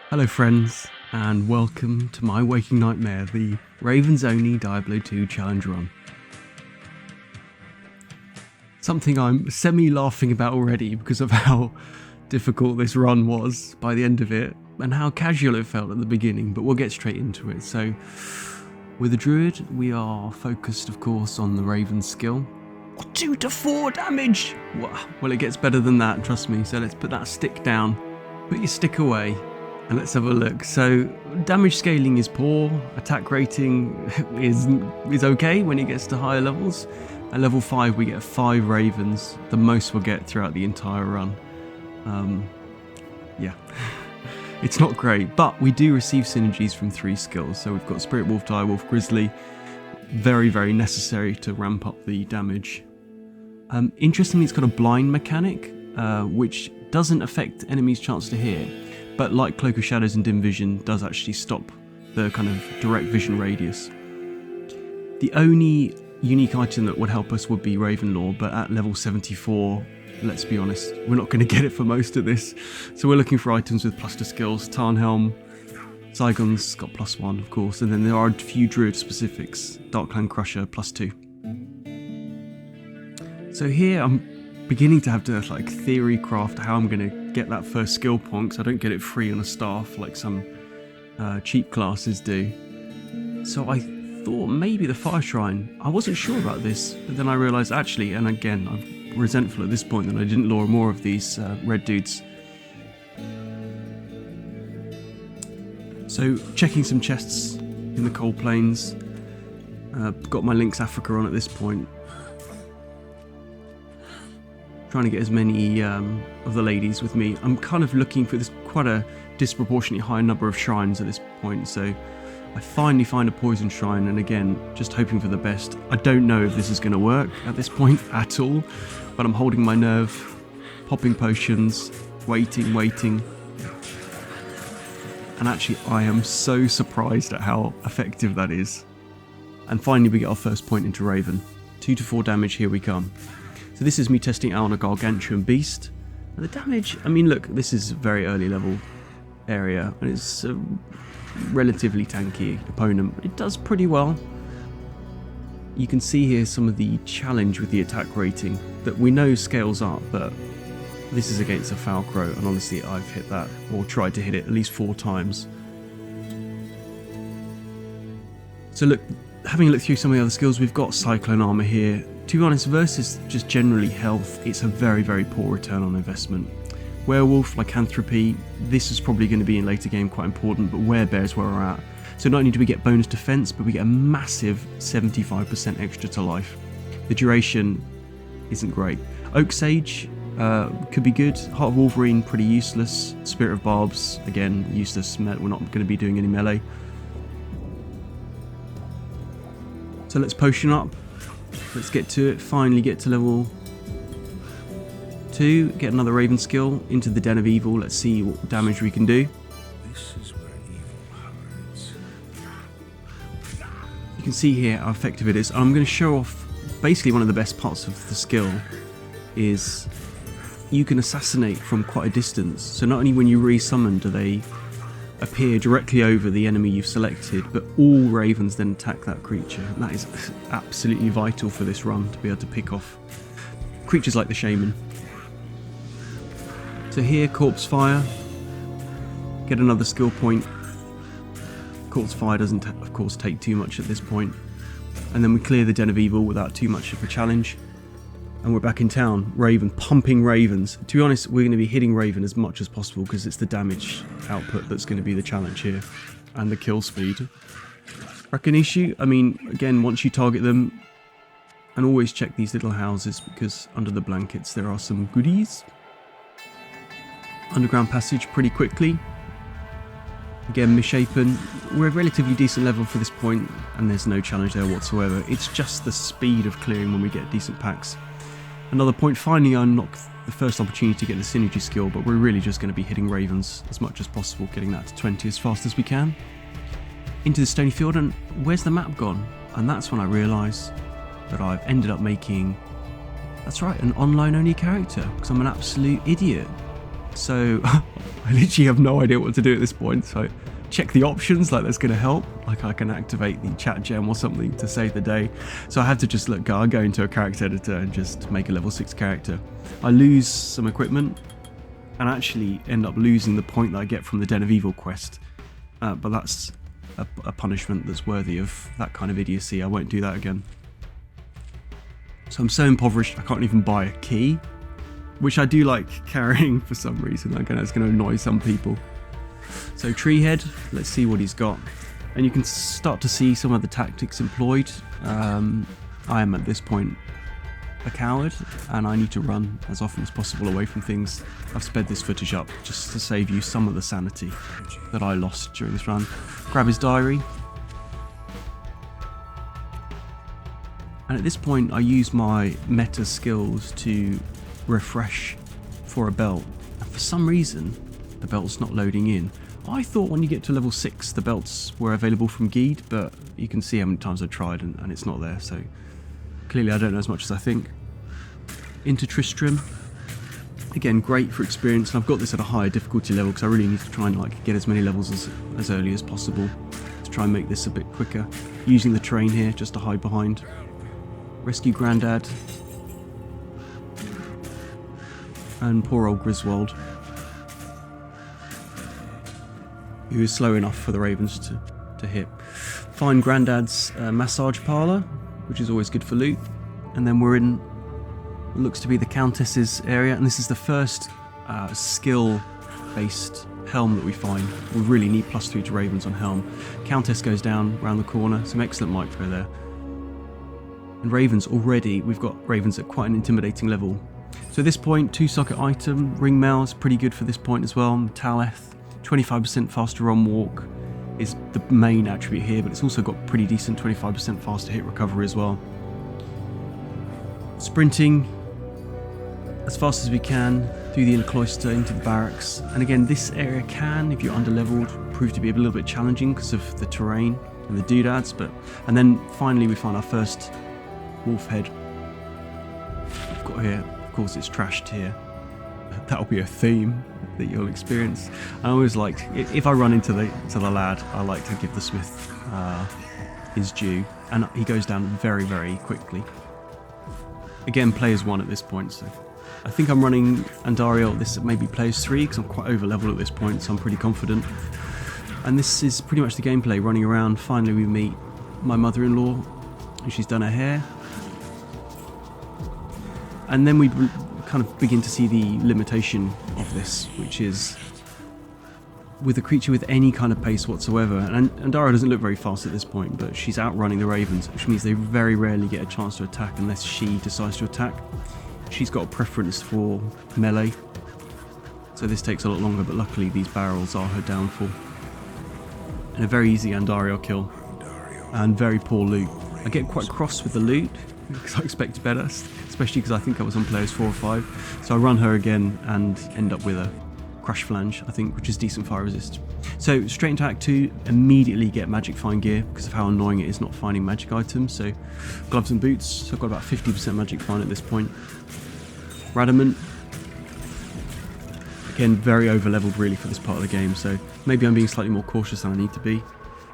Hello friends, and welcome to my waking nightmare, the Ravens Only Diablo 2 challenge run. Something I'm semi-laughing about already because of how difficult this run was by the end of it, and how casual it felt at the beginning, but we'll get straight into it. So, with the Druid, we are focused of course on the Raven skill. 2 to 4 damage! Well, it gets better than that, trust me, so let's put that stick down. Put your stick away. And let's have a look. So damage scaling is poor, attack rating is okay when it gets to higher levels. At level 5 we get 5 ravens, the most we'll get throughout the entire run. Yeah, it's not great, but we do receive synergies from 3 skills. So we've got Spirit Wolf, Dire Wolf, Grizzly, very necessary to ramp up the damage. Interestingly, it's got a blind mechanic, which doesn't affect enemies' chance to hit. But like Cloak of Shadows and Dim Vision, does actually stop the kind of direct vision radius. The only unique item that would help us would be Ravenlore, but at level 74, let's be honest, we're not going to get it for most of this. So we're looking for items with +2 skills. Tarnhelm, Zygon's got +1 of course, and then there are a few Druid specifics. Darkland Crusher +2. So here I'm beginning to have to theory craft how I'm going to get that first skill point, because I don't get it free on a staff like some cheap classes do. So I thought maybe the Fire Shrine. I wasn't sure about this, but then I realised actually, and again I'm resentful at this point that I didn't lure more of these red dudes. So checking some chests in the Cold Plains. Got my Lynx Africa on at this point. Trying to get as many of the ladies with me. I'm kind of looking for this quite a disproportionately high number of shrines at this point, so I finally find a poison shrine, and again, just hoping for the best. I don't know if this is going to work at this point at all, but I'm holding my nerve, popping potions, waiting. And actually, I am so surprised at how effective that is. And finally, we get our first point into Raven. 2 to 4 damage, here we come. So this is me testing out on a Gargantuan Beast. And the damage, I mean look, this is a very early level area, and it's a relatively tanky opponent, but it does pretty well. You can see here some of the challenge with the attack rating that we know scales up, but this is against a Falcro, and honestly I've hit that, or tried to hit it at least 4 times. So look, having a look through some of the other skills, we've got Cyclone Armor here. To be honest, versus just generally health, it's a very poor return on investment. Werewolf, Lycanthropy, this is probably going to be in later game quite important, but Werebear's where we're at. So not only do we get bonus defense, but we get a massive 75% extra to life. The duration isn't great. Oak Sage could be good. Heart of Wolverine, pretty useless. Spirit of Barbs, again, useless. We're not going to be doing any melee. So let's potion up. Let's get to it, finally get to level 2, get another Raven skill, into the Den of Evil. Let's see what damage we can do. This is where evil hides. You can see here how effective it is. I'm going to show off basically one of the best parts of the skill is you can assassinate from quite a distance. So not only when you re-summon do they appear directly over the enemy you've selected, but all ravens then attack that creature. And that is absolutely vital for this run, to be able to pick off creatures like the Shaman. So here, Corpse Fire, get another skill point. Corpse Fire doesn't of course take too much at this point, and then we clear the Den of Evil without too much of a challenge. And we're back in town. Raven, pumping ravens. To be honest, we're going to be hitting Raven as much as possible because it's the damage output that's going to be the challenge here. And the kill speed. Rakinishu, I mean, again, once you target them, and always check these little houses because under the blankets there are some goodies. Underground passage pretty quickly. Again, misshapen. We're a relatively decent level for this point, and there's no challenge there whatsoever. It's just the speed of clearing when we get decent packs. Another point, finally unlock the first opportunity to get the synergy skill, but we're really just going to be hitting ravens as much as possible, getting that to 20 as fast as we can. Into the Stony Field, and where's the map gone? And that's when I realise that I've ended up making, that's right, an online only character, because I'm an absolute idiot. So I literally have no idea what to do at this point. So check the options, like that's going to help. Like I can activate the chat gem or something to save the day. So I have to just go into a character editor and just make a level 6 character. I lose some equipment and actually end up losing the point that I get from the Den of Evil quest. But that's a punishment that's worthy of that kind of idiocy. I won't do that again. So I'm so impoverished I can't even buy a key, which I do like carrying for some reason. Again, it's going to annoy some people. So Treehead, let's see what he's got. And you can start to see some of the tactics employed. I am at this point a coward and I need to run as often as possible away from things. I've sped this footage up just to save you some of the sanity that I lost during this run. Grab his diary. And at this point I use my meta skills to refresh for a belt. And for some reason the belt's not loading in. I thought when you get to level 6 the belts were available from Guide, but you can see how many times I've tried and it's not there, so clearly I don't know as much as I think. Into Tristram. Again, great for experience, and I've got this at a higher difficulty level because I really need to try and get as many levels as early as possible to try and make this a bit quicker. Using the train here just to hide behind. Rescue Grandad. And poor old Griswold, who is slow enough for the Ravens to hit. Find Grandad's massage parlour, which is always good for loot. And then we're in what looks to be the Countess's area, and this is the first skill-based helm that we find. We really need +3 to Ravens on helm. Countess goes down around the corner, some excellent micro there. And Ravens already, we've got Ravens at quite an intimidating level. So at this point, 2-socket item, ring mail is pretty good for this point as well. Taleth, 25% faster on walk is the main attribute here, but it's also got pretty decent 25% faster hit recovery as well. Sprinting as fast as we can through the inner cloister into the barracks. And again, this area can, if you're underleveled, prove to be a little bit challenging because of the terrain and the doodads. And then finally we find our first wolf head. We've got here, of course, it's trashed here. That'll be a theme that you'll experience. I always liked, if I run into the lad, I like to give the smith his due, and he goes down very, very quickly. Again, players 1 at this point, so I think I'm running Andariel. This maybe players 3 because I'm quite over level at this point, so I'm pretty confident. And this is pretty much the gameplay, running around. Finally we meet my mother-in-law, and she's done her hair. And then we kind of begin to see the limitation of this, which is with a creature with any kind of pace whatsoever. And Andara doesn't look very fast at this point, but she's outrunning the Ravens, which means they very rarely get a chance to attack unless she decides to attack. She's got a preference for melee, so this takes a lot longer, but luckily these barrels are her downfall. And a very easy Andariel kill, and very poor loot. I get quite cross with the loot because I expect better, especially because I think I was on players 4 or 5. So I run her again and end up with a crush flange, I think, which is decent fire resist. So straight into Act 2, immediately get magic find gear because of how annoying it is not finding magic items. So gloves and boots, so I've got about 50% magic find at this point. Radamant, again very over leveled really for this part of the game, so maybe I'm being slightly more cautious than I need to be.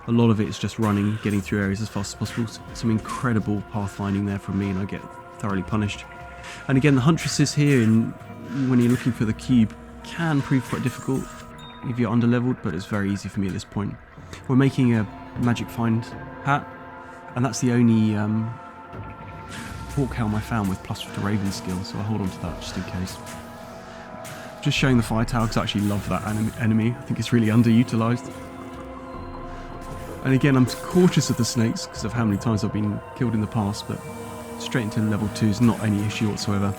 A lot of it is just running, getting through areas as fast as possible. Some incredible pathfinding there from me, and I get thoroughly punished. And again, the huntresses here, when you're looking for the cube, can prove quite difficult if you're underleveled, but it's very easy for me at this point. We're making a magic find hat, and that's the only hawk helm I found with +1 to Raven skill, so I'll hold on to that just in case. Just showing the fire tower because I actually love that enemy. I think it's really underutilised. And again, I'm cautious of the snakes because of how many times I've been killed in the past, but straight into level 2 is not any issue whatsoever.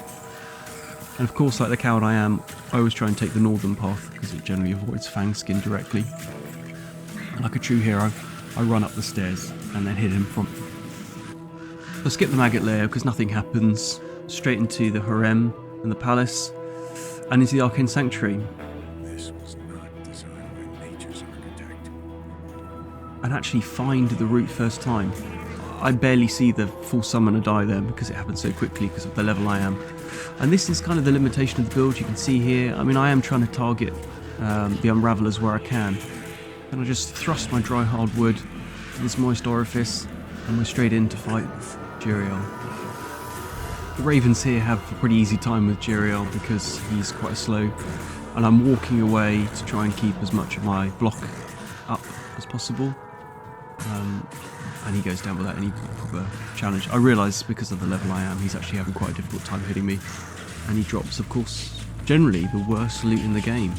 And of course, like the coward I am, I always try and take the northern path because it generally avoids fang skin directly. And like a true hero, I run up the stairs and then hit him from. I'll skip the maggot layer because nothing happens. Straight into the harem and the palace, and into the arcane sanctuary. This was not designed by nature's architect. And actually find the route first time. I barely see the full summoner die there because it happens so quickly because of the level I am. And this is kind of the limitation of the build. You can see here, I mean, I am trying to target the Unravelers where I can. And I just thrust my dry hard wood to this moist orifice and we're straight in to fight Jeriel. The Ravens here have a pretty easy time with Jeriel because he's quite slow, and I'm walking away to try and keep as much of my block up as possible. And he goes down without any proper challenge. I realise because of the level I am, he's actually having quite a difficult time hitting me. And he drops, of course, generally the worst loot in the game.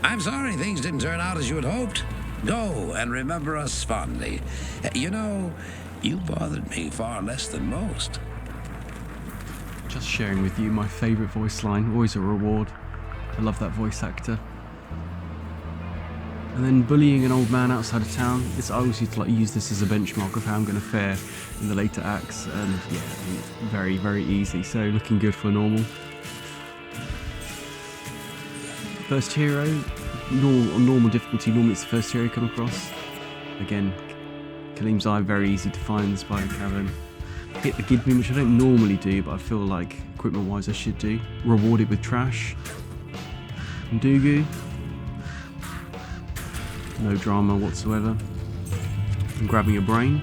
I'm sorry things didn't turn out as you had hoped. Go and remember us fondly. You know, you bothered me far less than most. Just sharing with you my favourite voice line, always a reward. I love that voice actor. And then bullying an old man outside of town. I always used to use this as a benchmark of how I'm going to fare in the later acts, and yeah, very, very easy. So looking good for normal. First hero, on normal difficulty. Normally it's the first hero you come across. Again, Kalim's Eye, very easy to find. Spider Cavern. Hit the Gidmin, which I don't normally do, but I feel like equipment-wise I should do. Rewarded with trash. Ndugu. No drama whatsoever. I'm grabbing a brain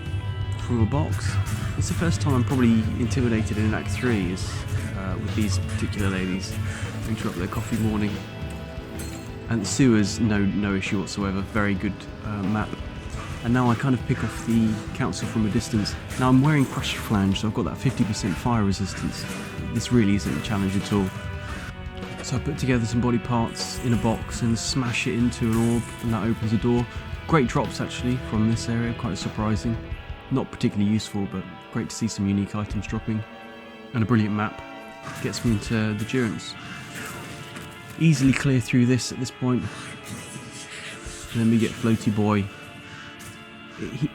from a box. It's the first time I'm probably intimidated in Act 3 is with these particular ladies. Interrupt their coffee morning. And the sewers, no issue whatsoever. Very good map. And now I kind of pick off the council from a distance. Now I'm wearing Crushed Flange, so I've got that 50% fire resistance. This really isn't a challenge at all. So I put together some body parts in a box and smash it into an orb, and that opens a door. Great drops actually from this area, quite surprising. Not particularly useful, but great to see some unique items dropping. And a brilliant map. Gets me into the Durance. Easily clear through this at this point. And then we get Floaty Boy.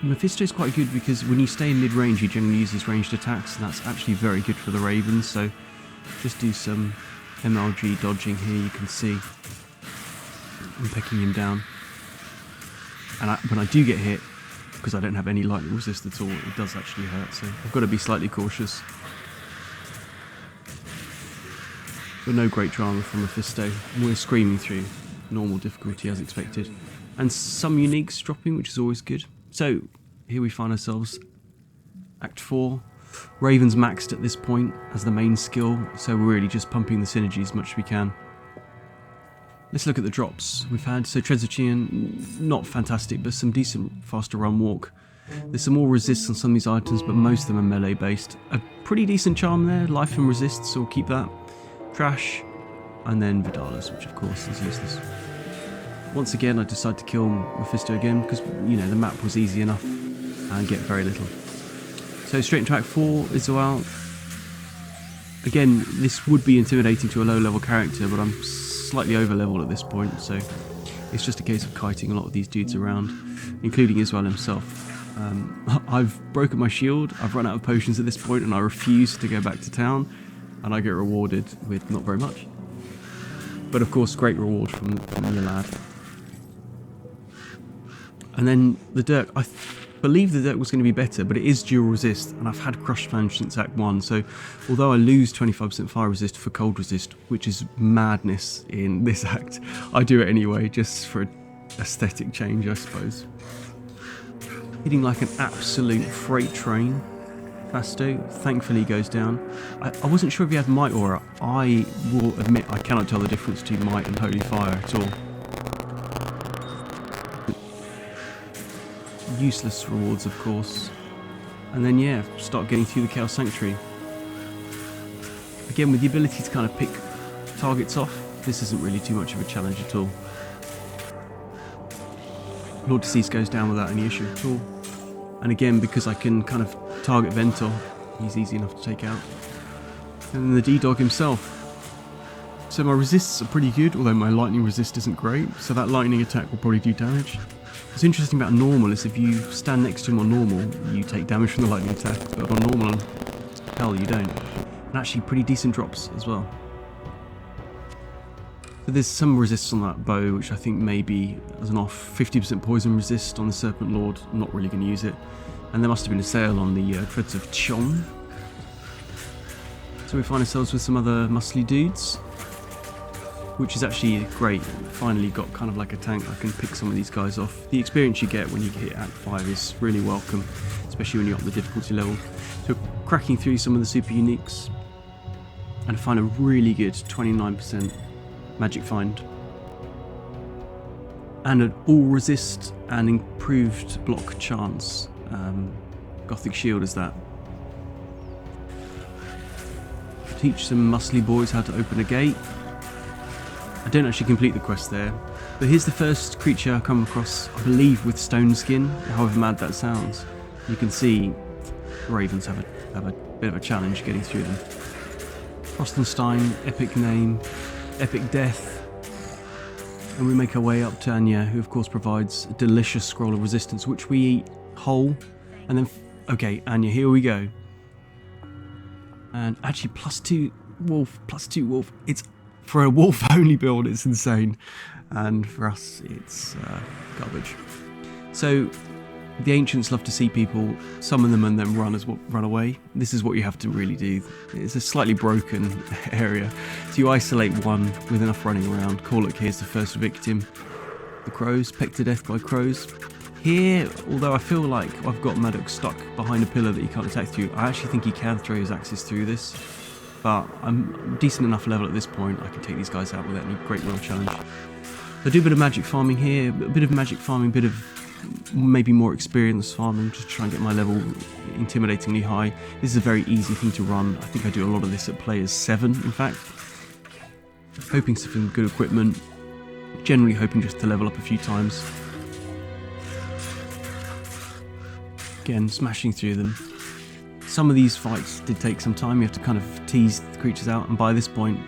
Mephisto is quite good because when you stay in mid-range he generally uses ranged attacks, and that's actually very good for the Ravens, so just do some MLG dodging here, you can see. I'm pecking him down. And when I do get hit, because I don't have any lightning resist at all, it does actually hurt, so I've got to be slightly cautious. But no great drama from Mephisto. We're screaming through normal difficulty as expected. And some uniques dropping, which is always good. So, here we find ourselves, Act 4. Raven's maxed at this point as the main skill, so we're really just pumping the synergy as much as we can. Let's look at the drops we've had. So Trezochian, not fantastic, but some decent faster run walk. There's some more resist on some of these items, but most of them are melee based. A pretty decent charm there, life and resist, so we'll keep that. Trash, and then Vidalis, which of course is useless. Once again, I decide to kill Mephisto again because, you know, the map was easy enough and get very little. So straight into Act 4 as well. Again, this would be intimidating to a low level character, but I'm slightly over leveled at this point, so it's just a case of kiting a lot of these dudes around, including Israel himself. I've broken my shield, I've run out of potions at this point, and I refuse to go back to town, and I get rewarded with not very much. But of course, great reward from the lad. And then the Dirk, I believe the Dirk was going to be better, but it is dual resist, and I've had Crush Flange since Act 1, so although I lose 25% fire resist for cold resist, which is madness in this act, I do it anyway, just for aesthetic change, I suppose. Hitting like an absolute freight train. Fasto thankfully goes down. I wasn't sure if he had Might Aura. I will admit I cannot tell the difference between Might and Holy Fire at all. Useless rewards, of course. And then, yeah, start getting through the Chaos Sanctuary. Again, with the ability to kind of pick targets off, this isn't really too much of a challenge at all. Lord Deceased goes down without any issue at all. And again, because I can kind of target Ventor, he's easy enough to take out. And then the D-Dog himself. So my resists are pretty good, although my lightning resist isn't great, so that lightning attack will probably do damage. What's interesting about normal is if you stand next to him on normal, you take damage from the lightning attack, but on normal, hell, you don't. And actually pretty decent drops as well. So there's some resist on that bow, which I think maybe as an off. 50% poison resist on the Serpent Lord, I'm not really going to use it. And there must have been a sale on the Treads of Chon. So So we find ourselves with some other muscly dudes, which is actually great. Finally got kind of like a tank. I can pick some of these guys off. The experience you get when you hit Act 5 is really welcome, especially when you're up the difficulty level. So cracking through some of the super uniques and find a really good 29% magic find. And an all resist and improved block chance. Gothic shield is that. Teach some muscly boys how to open a gate. I don't actually complete the quest there, but here's the first creature I come across, I believe, with stone skin, however mad that sounds. You can see ravens have a bit of a challenge getting through them. Frostenstein, epic name, epic death. And we make our way up to Anya, who of course provides a delicious scroll of resistance, which we eat whole. And then, okay, Anya, here we go. And actually, +2 wolf, +2 wolf. It's, for a wolf only build, it's insane. And for us, it's garbage. So, the ancients love to see people summon them and then run away. This is what you have to really do. It's a slightly broken area. So you isolate one with enough running around. Call it, here's the first victim. The crows, pecked to death by crows. Here, although I feel like I've got Maddox stuck behind a pillar that he can't attack through, I actually think he can throw his axes through this. But I'm decent enough level at this point, I can take these guys out without any great real challenge. I do a bit of magic farming here, a bit of magic farming, a bit of maybe more experience farming, just to try and get my level intimidatingly high. This is a very easy thing to run. I think I do a lot of this at players 7, in fact. Hoping for some good equipment, generally hoping just to level up a few times. Again, smashing through them. Some of these fights did take some time. You have to kind of tease the creatures out, and by this point,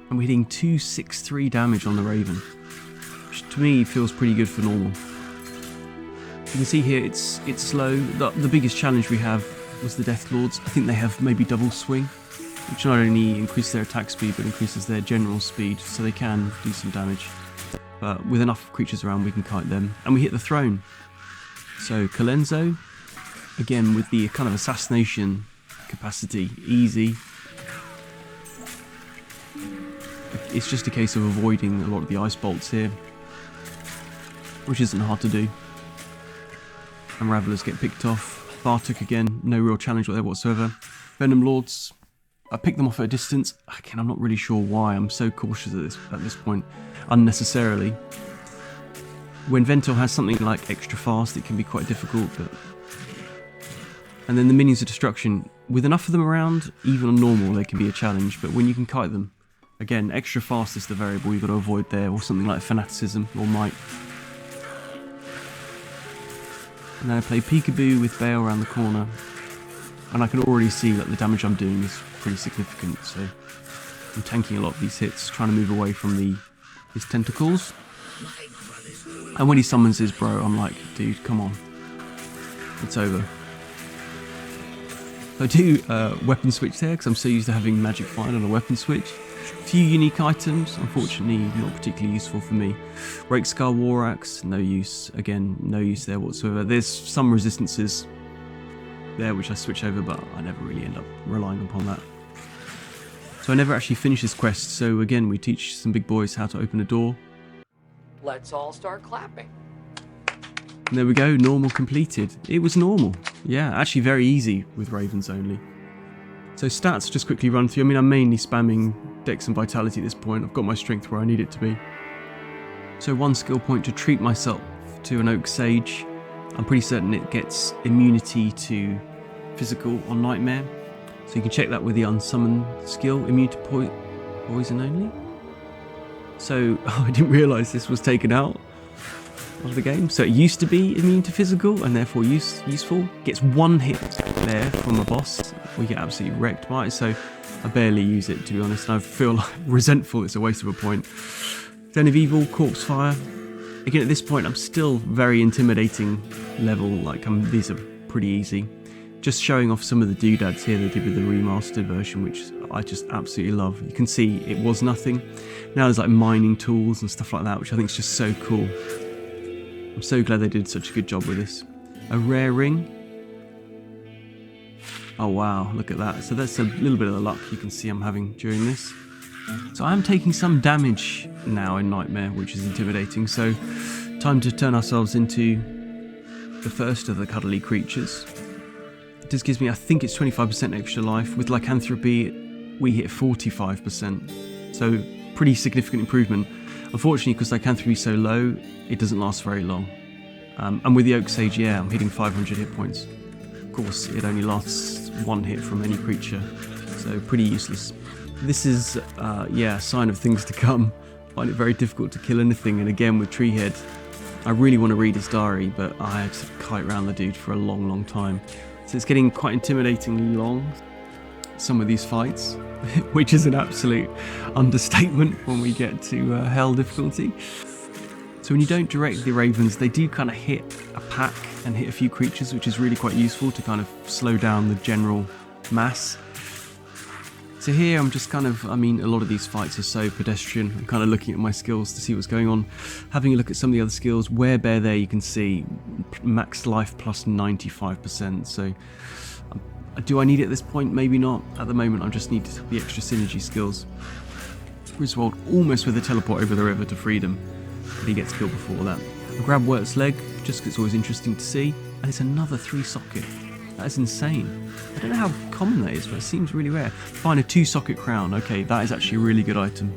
I'm hitting 263 damage on the Raven, which to me feels pretty good for normal. You can see here it's slow. The biggest challenge we have was the Death Lords. I think they have maybe double swing, which not only increases their attack speed but increases their general speed, so they can do some damage. But with enough creatures around, we can kite them, and we hit the throne. So Colenso, again with the kind of assassination capacity, easy. It's just a case of avoiding a lot of the ice bolts here, which isn't hard to do. And Ravelers get picked off. Bartok again, no real challenge there whatsoever. Venom Lords, I pick them off at a distance. Again, I'm not really sure why. I'm so cautious at this point, unnecessarily. When Ventil has something like extra fast, it can be quite difficult. And then the Minions of Destruction, with enough of them around, even on normal, they can be a challenge. But when you can kite them, again, extra fast is the variable you've got to avoid there, or something like Fanaticism or Might. And then I play Peekaboo with Bale around the corner, and I can already see that the damage I'm doing is pretty significant, so I'm tanking a lot of these hits, trying to move away from his tentacles. And when he summons his bro, I'm like, dude, come on, it's over. I do weapon switch there, because I'm so used to having magic find on a weapon switch. Few unique items, unfortunately not particularly useful for me. Rake Scar War Axe, no use. Again, no use there whatsoever. There's some resistances there which I switch over, but I never really end up relying upon that. So I never actually finish this quest, so again we teach some big boys how to open a door. Let's all start clapping. And there we go, normal completed. It was normal. Yeah, actually very easy with Ravens only. So stats, just quickly run through. I mean, I'm mainly spamming Dex and Vitality at this point. I've got my strength where I need it to be. So 1 skill point to treat myself to an Oak Sage. I'm pretty certain it gets immunity to physical on Nightmare. So you can check that with the Unsummon skill, immune to poison only. So I didn't realise this was taken out of the game. So it used to be immune to physical and therefore useful. Gets 1 hit there from a boss. We get absolutely wrecked by it, so I barely use it, to be honest, and I feel like resentful. It's a waste of a point. Den of Evil, Corpse Fire. Again, at this point, I'm still very intimidating level. Like, these are pretty easy. Just showing off some of the doodads here they did with the remastered version, which I just absolutely love. You can see it was nothing. Now there's like mining tools and stuff like that, which I think is just so cool. I'm so glad they did such a good job with this. A rare ring. Oh wow, look at that. So that's a little bit of the luck you can see I'm having during this. So I am taking some damage now in Nightmare, which is intimidating. So time to turn ourselves into the first of the cuddly creatures. This gives me, I think it's 25% extra life. With Lycanthropy, we hit 45%. So pretty significant improvement. Unfortunately, because Lycanthropy is so low, it doesn't last very long. And with the Oak Sage, yeah, I'm hitting 500 hit points. Of course, it only lasts one hit from any creature, so pretty useless. This is, yeah, a sign of things to come. I find it very difficult to kill anything, and again with Treehead, I really want to read his diary, but I had to kite around the dude for a long, long time. So it's getting quite intimidatingly long, some of these fights, which is an absolute understatement when we get to Hell difficulty. So when you don't direct the Ravens, they do kind of hit a pack and hit a few creatures, which is really quite useful to kind of slow down the general mass. So here I'm just kind of, I mean, a lot of these fights are so pedestrian. I'm kind of looking at my skills to see what's going on. Having a look at some of the other skills, Werebear there you can see max life plus 95%. So do I need it at this point? Maybe not. At the moment I just need the extra synergy skills. Griswold almost with a teleport over the river to freedom, but he gets killed before that. I grab Wirt's leg just because it's always interesting to see, and it's another 3-socket. That is insane. I don't know how common that is, but it seems really rare. Find a 2-socket crown. Okay, that is actually a really good item.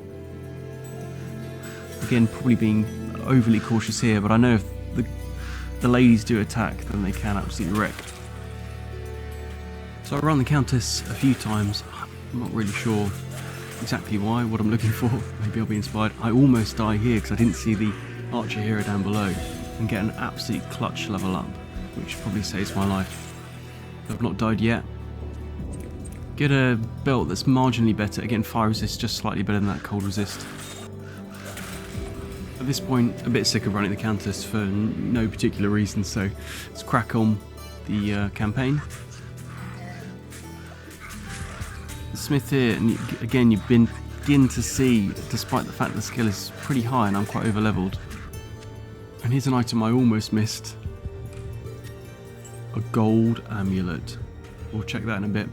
Again, probably being overly cautious here, but I know if the ladies do attack, then they can absolutely wreck. So I run the Countess a few times. I'm not really sure exactly why, what I'm looking for. Maybe I'll be inspired. I almost die here because I didn't see the Archer hero down below and get an absolute clutch level up, which probably saves my life. I've not died yet. Get a belt that's marginally better. Again, fire resist just slightly better than that cold resist. At this point, a bit sick of running the Countess for no particular reason, so let's crack on the campaign. The Smith here, and again you begin to see, despite the fact the skill is pretty high and I'm quite over leveled. And here's an item I almost missed. A gold amulet. We'll check that in a bit.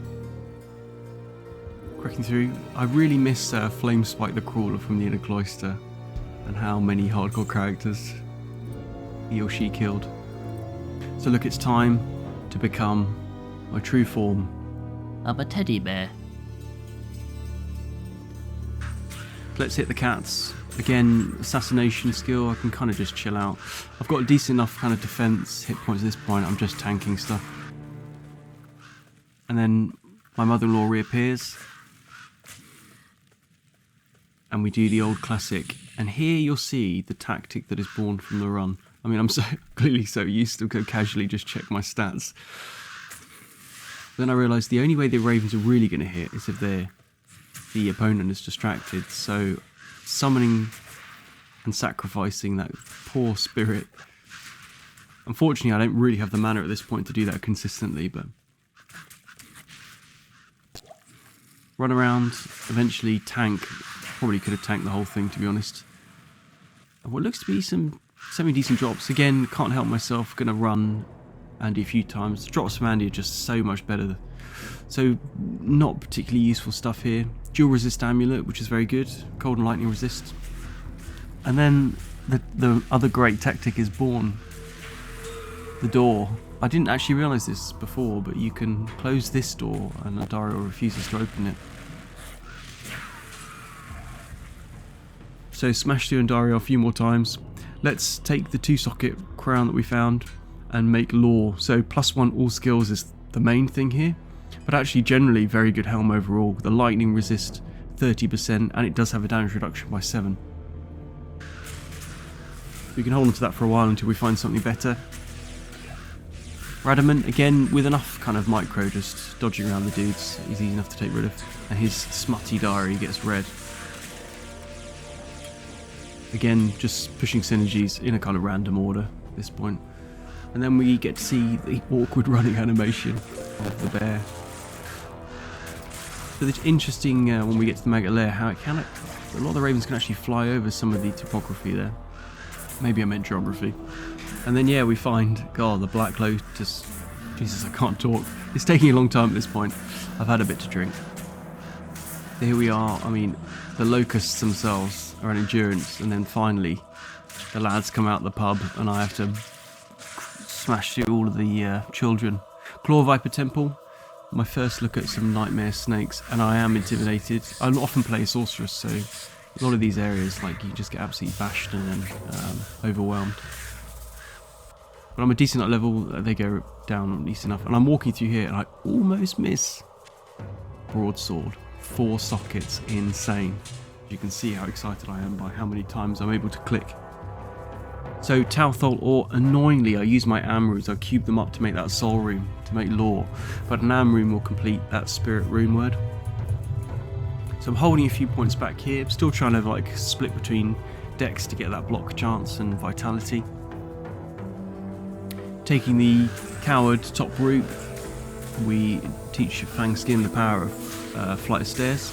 Cracking through. I really miss Flamespike the Crawler from the Inner Cloister, and how many hardcore characters he or she killed. So look, it's time to become my true form. I'm a teddy bear. Let's hit the cats. Again, assassination skill, I can kind of just chill out. I've got a decent enough kind of defense hit points at this point, I'm just tanking stuff. And then my mother-in-law reappears. And we do the old classic. And here you'll see the tactic that is born from the run. I mean, I'm so clearly so used to go casually just check my stats. Then I realised the only way the Ravens are really going to hit is if the opponent is distracted. So summoning and sacrificing that poor spirit. Unfortunately, I don't really have the mana at this point to do that consistently, but run around, eventually tank. Probably could have tanked the whole thing, to be honest. And what looks to be some semi-decent drops. Again, can't help myself, gonna run Andy a few times. The drops from Andy are just so much better. So not particularly useful stuff here. Dual resist amulet, which is very good. Cold and lightning resist. And then the other great tactic is born. The door. I didn't actually realise this before, but you can close this door and Dario refuses to open it. So smash through Dario a few more times. Let's take the 2-socket crown that we found and make lore. So +1 all skills is the main thing here. But actually generally very good helm overall. The lightning resist 30% and it does have a damage reduction by 7. We can hold on to that for a while until we find something better. Radamant, again with enough kind of micro just dodging around the dudes, he's easy enough to take rid of. And his smutty diary gets read. Again, just pushing synergies in a kind of random order at this point. And then we get to see the awkward running animation of the bear. So it's interesting when we get to the Maggot Lair how it can, a lot of the Ravens can actually fly over some of the topography there. Maybe I meant geography. And then yeah, we find, God, the Black Lotus Jesus, I can't talk. It's taking a long time at this point. I've had a bit to drink. Here we are. I mean, the locusts themselves are an endurance, and then finally the lads come out the pub and I have to smash through all of the children. Claw Viper Temple, my first look at some nightmare snakes, and I am intimidated. I often play sorceress, so a lot of these areas, like, you just get absolutely bashed and then overwhelmed. But I'm a decent enough level, they go down at least enough, and I'm walking through here and I almost miss broadsword. 4 sockets, insane. You can see how excited I am by how many times I'm able to click. So Tauthol ore, annoyingly I use my am runes, I cube them up to make that soul rune, to make lore, but an am rune will complete that spirit rune word. So I'm holding a few points back here, still trying to like split between decks to get that block chance and vitality. Taking the coward top route, we teach Fangskin the power of flight of stairs.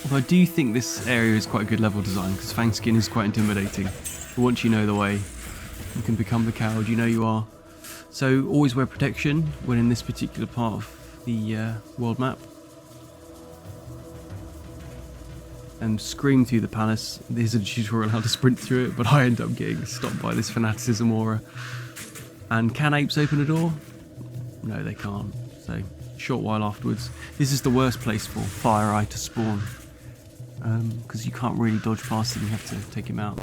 Although I do think this area is quite a good level design, because Fangskin is quite intimidating. But once you know the way, you can become the coward you know you are. So always wear protection when in this particular part of the world map. And scream through the palace. There's a tutorial how to sprint through it, but I end up getting stopped by this fanaticism aura. And can apes open a door? No, they can't. So, short while afterwards. This is the worst place for Fire Eye to spawn. Because you can't really dodge past him, you have to take him out.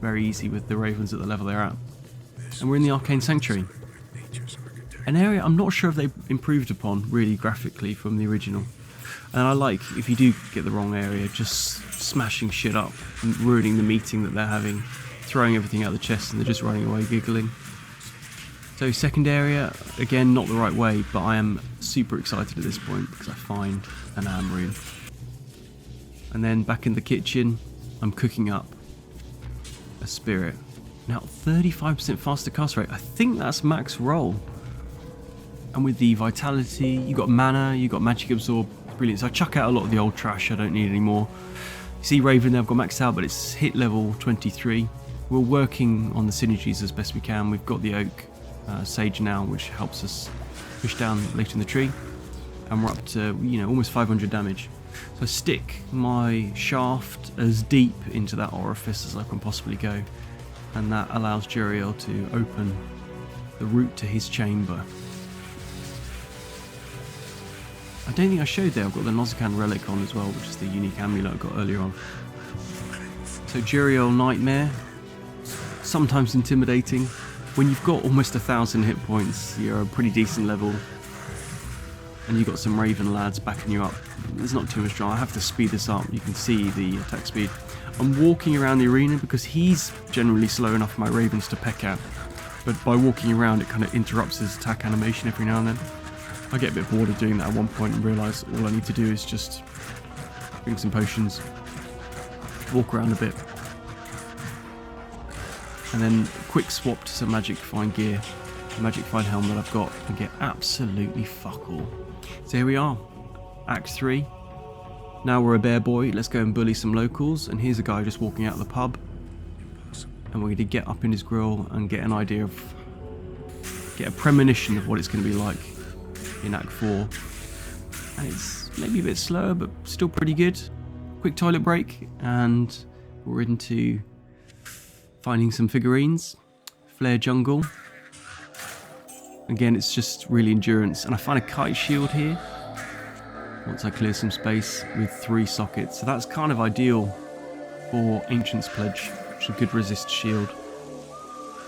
Very easy with the ravens at the level they're at. And we're in the Arcane Sanctuary. An area I'm not sure if they improved upon really graphically from the original. And I like, if you do get the wrong area, just smashing shit up and ruining the meeting that they're having, throwing everything out of the chest and they're just running away giggling. So second area, again not the right way, but I am super excited at this point because I find an am rune. And then back in the kitchen, I'm cooking up a spirit. Now 35% faster cast rate, I think that's max roll. And with the vitality, you got mana, you got magic absorb, brilliant. So I chuck out a lot of the old trash I don't need anymore. You see Raven there, I've got maxed out, but it's hit level 23. We're working on the synergies as best we can. We've got the oak sage now, which helps us push down later in the tree, and we're up to, you know, almost 500 damage. So I stick my shaft as deep into that orifice as I can possibly go, and that allows Juriel to open the route to his chamber. I don't think I showed there, I've got the Nozakan relic on as well, which is the unique amulet I got earlier on. So Juriel Nightmare, sometimes intimidating. When you've got almost 1,000 hit points, you're a pretty decent level, and you've got some Raven lads backing you up. There's not too much drama. I have to speed this up. You can see the attack speed. I'm walking around the arena because he's generally slow enough for my Ravens to peck at, but by walking around it kind of interrupts his attack animation every now and then. I get a bit bored of doing that at one point and realise all I need to do is just drink some potions, walk around a bit, and then quick swap to some magic fine gear, the magic fine helm that I've got, and get absolutely fuck all. So here we are, Act 3. Now we're a bear boy, let's go and bully some locals, and here's a guy just walking out of the pub, and we're going to get up in his grill and get an idea of, get a premonition of what it's going to be like in Act 4. And it's maybe a bit slower, but still pretty good. Quick toilet break, and we're into finding some figurines. Flare Jungle. Again, it's just really endurance. And I find a kite shield here once I clear some space with 3 sockets. So that's kind of ideal for Ancient's Pledge, which is a good resist shield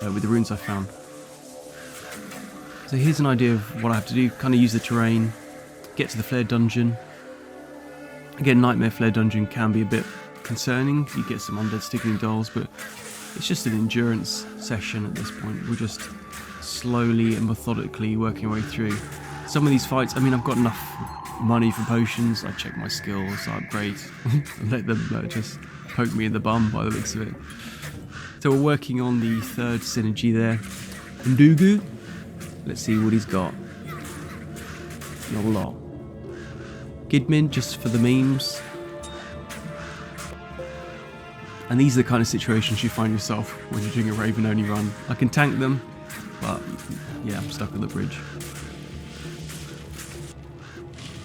with the runes I found. So here's an idea of what I have to do. Kind of use the terrain, get to the Flare Dungeon. Again, Nightmare Flare Dungeon can be a bit concerning. You get some undead sticking dolls, but it's just an endurance session at this point. We're just slowly and methodically working our way through. Some of these fights, I mean, I've got enough money for potions. I check my skills, I upgrade, and let them just poke me in the bum by the looks of it. So we're working on the 3rd synergy there. Ndugu. Let's see what he's got. Not a lot. Gidmin, just for the memes. And these are the kind of situations you find yourself when you're doing a Raven only run. I can tank them, but but yeah, I'm stuck on the bridge.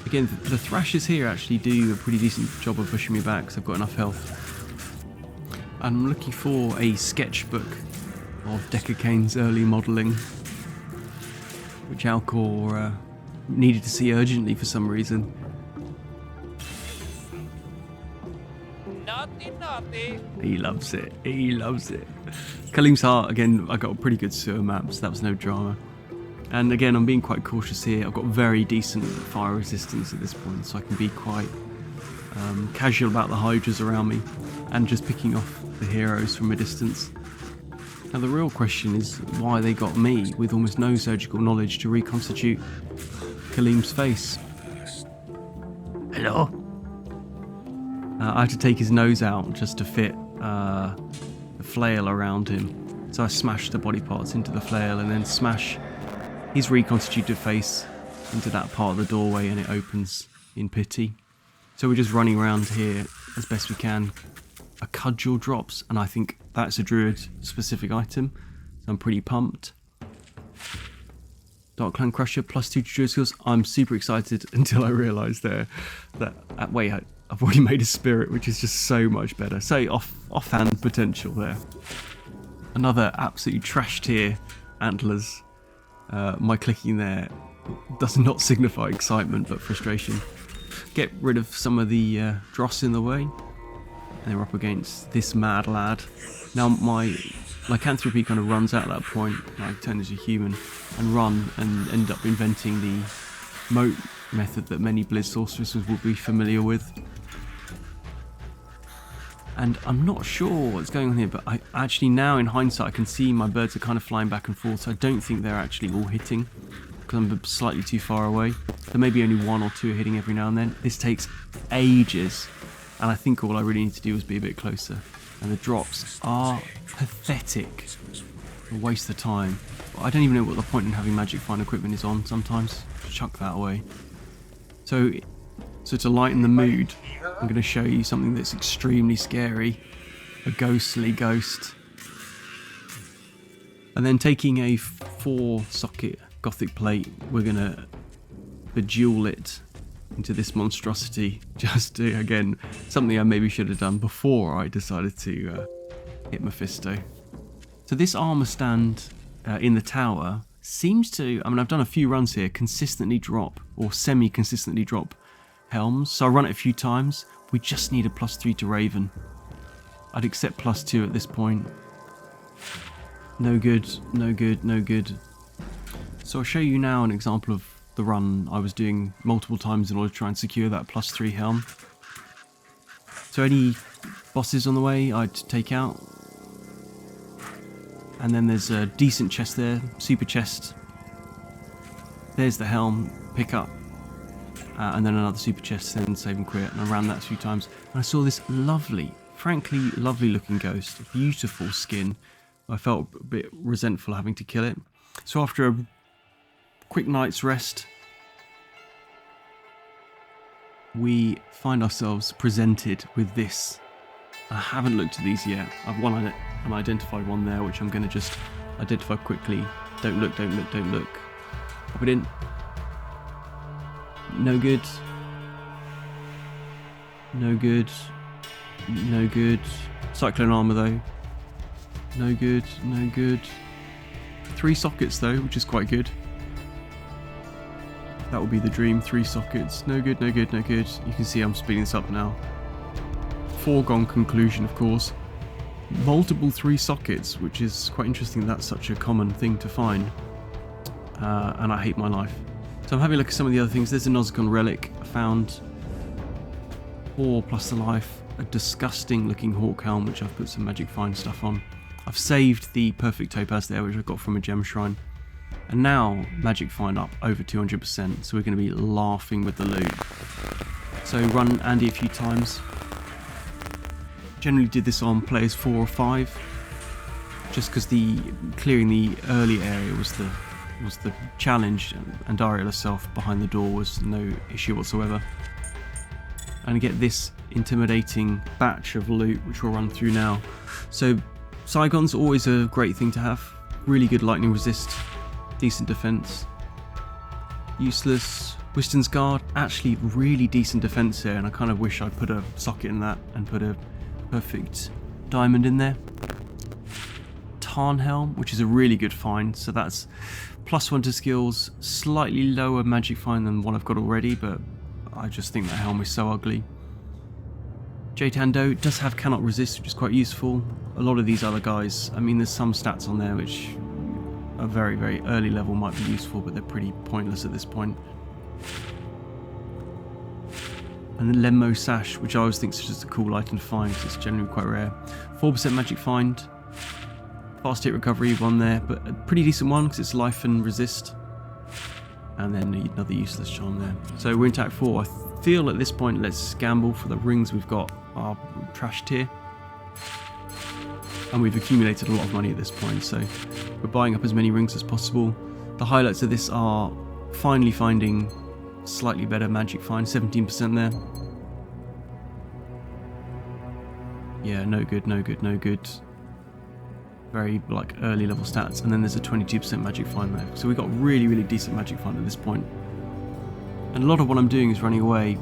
Again, the thrashers here actually do a pretty decent job of pushing me back because I've got enough health. I'm looking for a sketchbook of Decker Kane's early modelling, which Alcor needed to see urgently for some reason. Naughty, naughty. He loves it. He loves it. Kalim's Heart, again, I got a pretty good sewer map, so that was no drama. And again, I'm being quite cautious here. I've got very decent fire resistance at this point, so I can be quite casual about the hydras around me and just picking off the heroes from a distance. Now the real question is why they got me with almost no surgical knowledge to reconstitute Kalim's face. Hello? I had to take his nose out just to fit the flail around him. So I smashed the body parts into the flail and then smash his reconstituted face into that part of the doorway, and it opens in pity. So we're just running around here as best we can. A cudgel drops, and I think that's a druid specific item, so I'm pretty pumped. Dark Clan Crusher +2 to druid skills. I'm super excited until I realised there that wait, I've already made a spirit, which is just so much better. So offhand potential there. Another absolutely trash tier antlers. My clicking there does not signify excitement but frustration. Get rid of some of the dross in the way. And they're up against this mad lad. Now my lycanthropy kind of runs out at that point. I turn into a human and run and end up inventing the moat method that many Blizz sorceresses will be familiar with. And I'm not sure what's going on here, but I actually now in hindsight I can see my birds are kind of flying back and forth, so I don't think they're actually all hitting because I'm slightly too far away. There may be only one or two hitting every now and then. This takes ages, and I think all I really need to do is be a bit closer. And the drops are pathetic. A waste of time. I don't even know what the point in having magic find equipment is on sometimes. Chuck that away. So to lighten the mood, I'm going to show you something that's extremely scary. A ghostly ghost. And then taking a 4-socket gothic plate, we're going to bejewel it into this monstrosity. Just to, again, something I maybe should have done before I decided to hit Mephisto. So this armor stand in the tower seems to, I mean, I've done a few runs here, consistently drop, or semi-consistently drop helms. So I run it a few times. We just need a +3 to Raven. I'd accept +2 at this point. No good, no good, no good. So I'll show you now an example of the run I was doing multiple times in order to try and secure that +3 helm. So any bosses on the way I'd take out. And then there's a decent chest there, super chest. There's the helm, pick up. And then another super chest, then save and quit. And I ran that a few times. And I saw this lovely, frankly lovely looking ghost. Beautiful skin. I felt a bit resentful having to kill it. So after a quick night's rest, we find ourselves presented with this. I haven't looked at these yet. I've an identified one there, which I'm going to just identify quickly. Don't look, don't look, don't look. Pop it in. No good. No good. No good. Cyclone armor though. No good, no good. 3 sockets though, which is quite good. That would be the dream, 3 sockets. No good, no good, no good. You can see I'm speeding this up now. Foregone conclusion, of course. Multiple 3 sockets, which is quite interesting. That's such a common thing to find. And I hate my life. So I'm having a look at some of the other things. There's a Nozicon relic I found. 4 plus the life. A disgusting looking hawk helm, which I've put some magic find stuff on. I've saved the perfect topaz there, which I got from a gem shrine. And now magic find up over 200%. So we're going to be laughing with the loot. So run Andy a few times. Generally did this on players 4 or 5. Just because clearing the early area was the challenge, and Daria herself behind the door was no issue whatsoever. And get this intimidating batch of loot, which we'll run through now. So Saigon's always a great thing to have. Really good lightning resist. decent defense. Useless. Wiston's Guard, actually really decent defense here, and I kind of wish I'd put a socket in that and put a perfect diamond in there. Tarnhelm, which is a really good find, so that's +1 to skills, slightly lower magic find than one I've got already, but I just think that helm is so ugly. Jatando does have cannot resist, which is quite useful. A lot of these other guys, I mean, there's some stats on there which are very, very early level might be useful, but they're pretty pointless at this point. And the Lemmo Sash, which I always think is just a cool item to find, because it's generally quite rare. 4% magic find. Fast hit recovery, one there, but a pretty decent one because it's life and resist. And then another useless charm there. So we're in attack 4. I feel at this point let's gamble for the rings we've got are trash tier. And we've accumulated a lot of money at this point, so we're buying up as many rings as possible. The highlights of this are finally finding slightly better magic find, 17% there. Yeah, no good, no good, no good. Very like early level stats, and then there's a 22% magic find there. So we've got really, really decent magic find at this point. And a lot of what I'm doing is running away,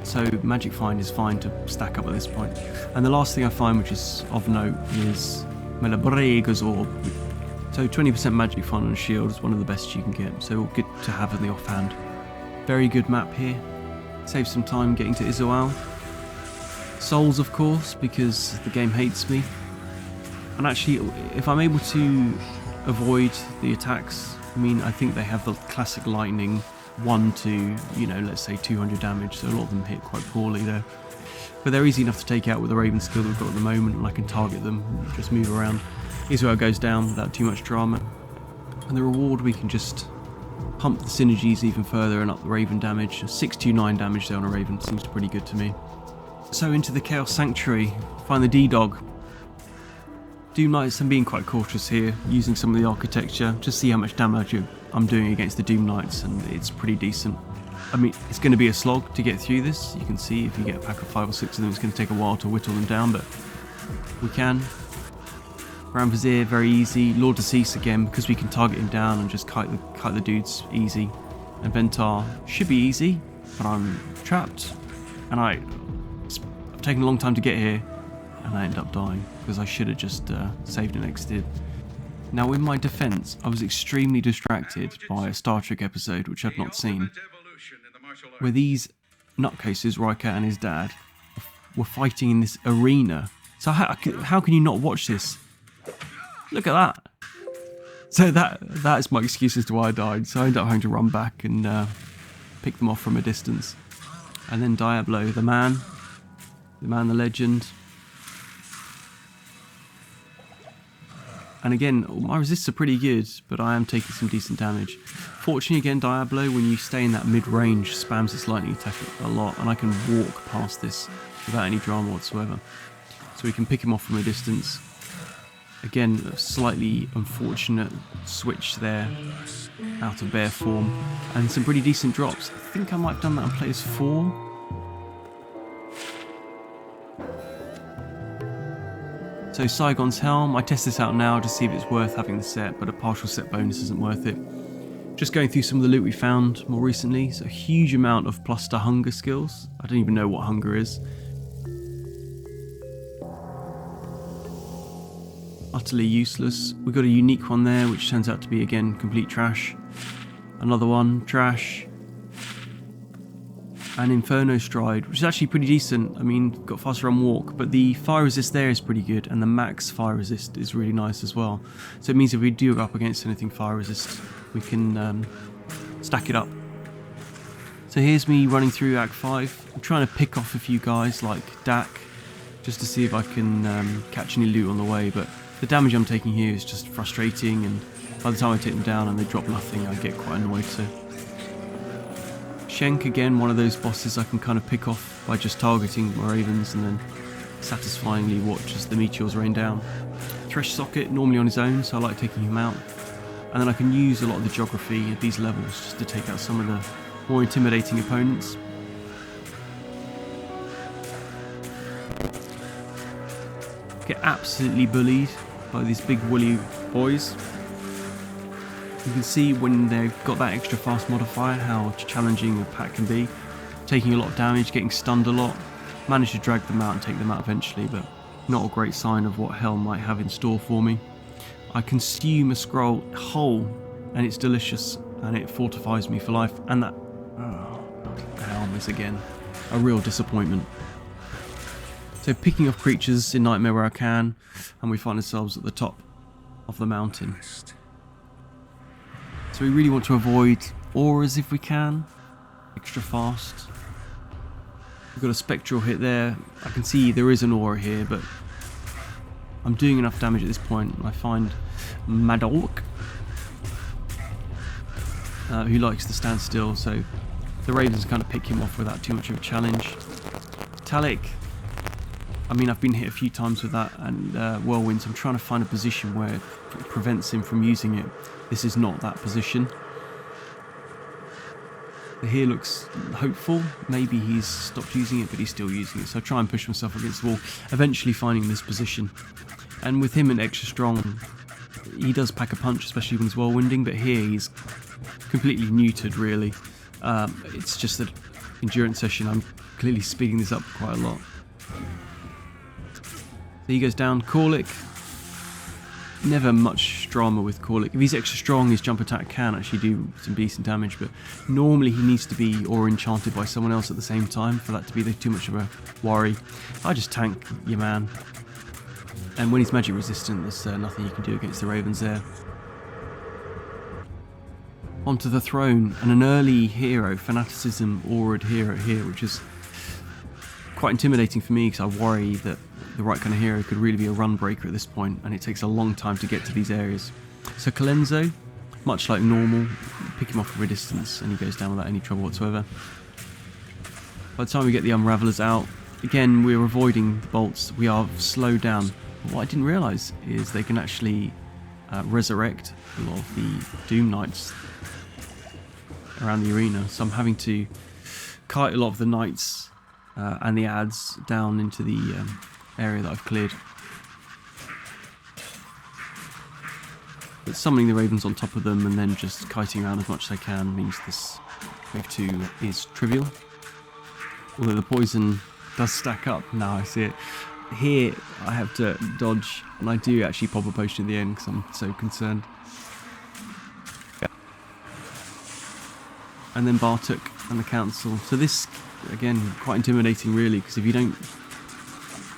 so magic find is fine to stack up at this point. And the last thing I find, which is of note, is Melabrega's Orb. So 20% magic find on a shield is one of the best you can get, so good to have in the offhand. Very good map here. Save some time getting to Izoal. Souls, of course, because the game hates me. And actually, if I'm able to avoid the attacks, I mean, I think they have the classic lightning 1 to, you know, let's say 200 damage, so a lot of them hit quite poorly there. But they're easy enough to take out with the Raven skill that we've got at the moment, and I can target them, just move around. Israel goes down without too much drama. And the reward, we can just pump the synergies even further and up the Raven damage. 629 damage there on a Raven seems pretty good to me. So into the Chaos Sanctuary, find the D-Dog. Doom Knights, I'm being quite cautious here, using some of the architecture, just see how much damage I'm doing against the Doom Knights, and it's pretty decent. I mean, it's going to be a slog to get through this. You can see if you get a pack of 5 or 6 of them, it's going to take a while to whittle them down, but we can. Grand Vizier, very easy. Lord Decease again, because we can target him down and just kite the dudes easy. And Ventar should be easy, but I'm trapped, and I've taken a long time to get here, and I end up dying because I should have just saved and exited. Now, in my defense, I was extremely distracted by a Star Trek episode which I've not seen, where these nutcases, Riker and his dad, were fighting in this arena. So how can you not watch this? Look at that. So that is my excuse as to why I died. So I ended up having to run back and pick them off from a distance. And then Diablo, the man, the legend. And again, my resists are pretty good, but I am taking some decent damage. Fortunately, again, Diablo, when you stay in that mid-range, spams its lightning attack a lot, and I can walk past this without any drama whatsoever. So we can pick him off from a distance. Again, a slightly unfortunate switch there, out of bear form, and some pretty decent drops. I think I might have done that on players 4. So Saigon's Helm, I test this out now to see if it's worth having the set, but a partial set bonus isn't worth it. Just going through some of the loot we found more recently, so a huge amount of plus to hunger skills. I don't even know what hunger is. Utterly useless. We got a unique one there, which turns out to be, again, complete trash. Another one, trash. And Inferno Stride, which is actually pretty decent. I mean, got faster run walk, but the fire resist there is pretty good, and the max fire resist is really nice as well. So it means if we do go up against anything fire resist, we can stack it up. So here's me running through Act 5. I'm trying to pick off a few guys like Dak, just to see if I can catch any loot on the way, but the damage I'm taking here is just frustrating, and by the time I take them down and they drop nothing, I get quite annoyed. So Shenk, again, one of those bosses I can kind of pick off by just targeting my ravens and then satisfyingly watch as the meteors rain down. Thresh Socket, normally on his own, so I like taking him out. And then I can use a lot of the geography at these levels just to take out some of the more intimidating opponents. Get absolutely bullied by these big woolly boys. You can see when they've got that extra fast modifier how challenging a pack can be. Taking a lot of damage, getting stunned a lot. Managed to drag them out and take them out eventually, but not a great sign of what hell might have in store for me. I consume a scroll whole, and it's delicious, and it fortifies me for life. And that, the helm again a real disappointment. So picking off creatures in Nightmare where I can, and we find ourselves at the top of the mountain. So we really want to avoid auras if we can. Extra fast. We've got a spectral hit there. I can see there is an aura here, but I'm doing enough damage at this point. I find Madolk, who likes to stand still, so the Ravens kind of pick him off without too much of a challenge. Talik, I mean, I've been hit a few times with that, and Whirlwinds. I'm trying to find a position where it prevents him from using it. This is not that position. The here looks hopeful. Maybe he's stopped using it, but he's still using it. So I try and push myself against the wall, eventually finding this position. And with him and extra strong, he does pack a punch, especially when he's whirlwinding, but here he's completely neutered, really. It's just that endurance session, I'm clearly speeding this up quite a lot. So he goes down. Korlik. Never much drama with Korlik. If he's extra strong, his jump attack can actually do some decent damage, but normally he needs to be or enchanted by someone else at the same time for that to be too much of a worry. I just tank your man. And when he's magic resistant, there's nothing you can do against the Ravens there. Onto the throne, and an early hero, Fanaticism Aura'd hero here, which is quite intimidating for me because I worry that the right kind of hero could really be a run breaker at this point, and it takes a long time to get to these areas. So Kalenzo, much like normal, pick him off from a distance and he goes down without any trouble whatsoever. By the time we get the Unravelers out, again we're avoiding the bolts, we are slowed down. What I didn't realise is they can actually resurrect a lot of the Doom Knights around the arena, so I'm having to kite a lot of the Knights and the ads down into the area that I've cleared. But summoning the Ravens on top of them and then just kiting around as much as I can means this wave 2 is trivial. Although the poison does stack up, now I see it. Here I have to dodge, and I do actually pop a potion at the end because I'm so concerned. And then Bartok and the Council. So this, again, quite intimidating really, because if you don't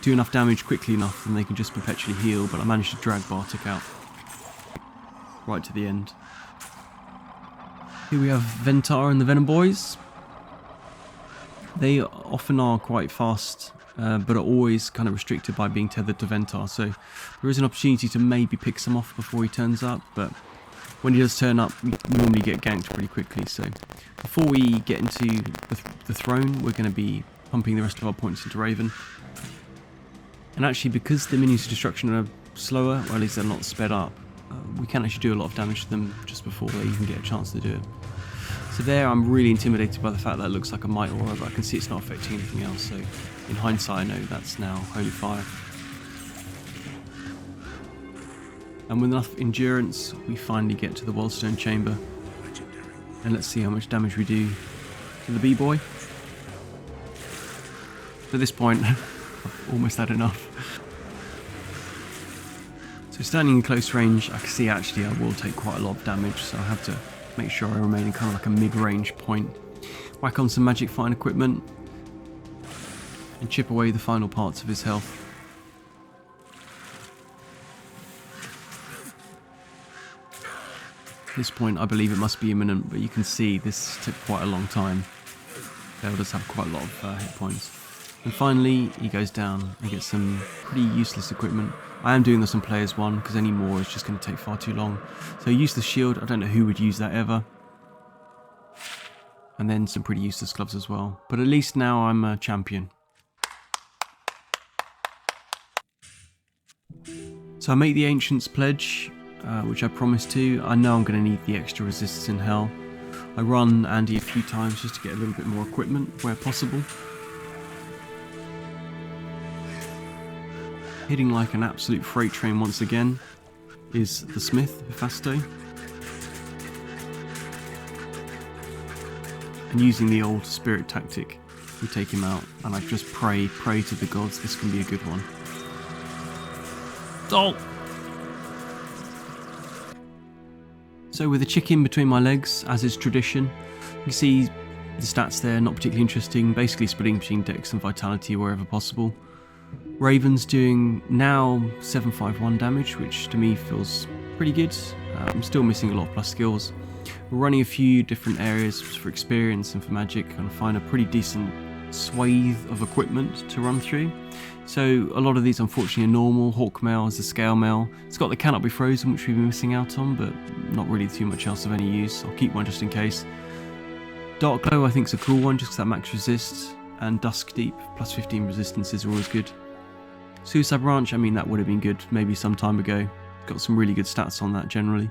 do enough damage quickly enough, then they can just perpetually heal, but I managed to drag Bartok out right to the end. Here we have Ventar and the Venom Boys. They often are quite fast, but are always kind of restricted by being tethered to Ventar, so there is an opportunity to maybe pick some off before he turns up, but when he does turn up, we normally get ganked pretty quickly. So before we get into the throne, we're going to be pumping the rest of our points into Raven. And actually, because the minions of destruction are slower, or at least they're not sped up, we can actually do a lot of damage to them just before they even get a chance to do it. So there, I'm really intimidated by the fact that it looks like a Might Aura, but I can see it's not affecting anything else. So in hindsight, I know that's now Holy Fire. And with enough endurance, we finally get to the Wellstone Chamber. And let's see how much damage we do to the B-Boy. At this point, I've almost had enough. So standing in close range, I can see actually I will take quite a lot of damage, so I have to make sure I remain in kind of like a mid-range point. Whack on some magic fine equipment, and chip away the final parts of his health. At this point I believe it must be imminent, but you can see this took quite a long time. They'll just have quite a lot of hit points. And finally he goes down and gets some pretty useless equipment. I am doing this on players 1 because any more is just going to take far too long. So useless shield, I don't know who would use that ever. And then some pretty useless gloves as well. But at least now I'm a champion. So I make the Ancient's Pledge, which I promised to. I know I'm going to need the extra resistance in hell. I run Andy a few times just to get a little bit more equipment where possible. Hitting like an absolute freight train once again is the Smith, Hephasto. And using the old spirit tactic, we take him out, and I just pray to the gods. This can be a good one. Oh! So with a chicken between my legs, as is tradition, you can see the stats there, not particularly interesting, basically splitting between dex and vitality wherever possible. Raven's doing now 751 damage, which to me feels pretty good. I'm still missing a lot of plus skills. We're running a few different areas for experience and for magic, and find a pretty decent swathe of equipment to run through. So a lot of these unfortunately are normal. Hawk mail is a scale mail. It's got the cannot be frozen, which we've been missing out on, but not really too much else of any use. I'll keep one just in case. Dark Glow I think is a cool one, just because that max resists, and Dusk Deep plus 15 resistances are always good. Suicide Branch, I mean, that would have been good maybe some time ago. Got some really good stats on that generally.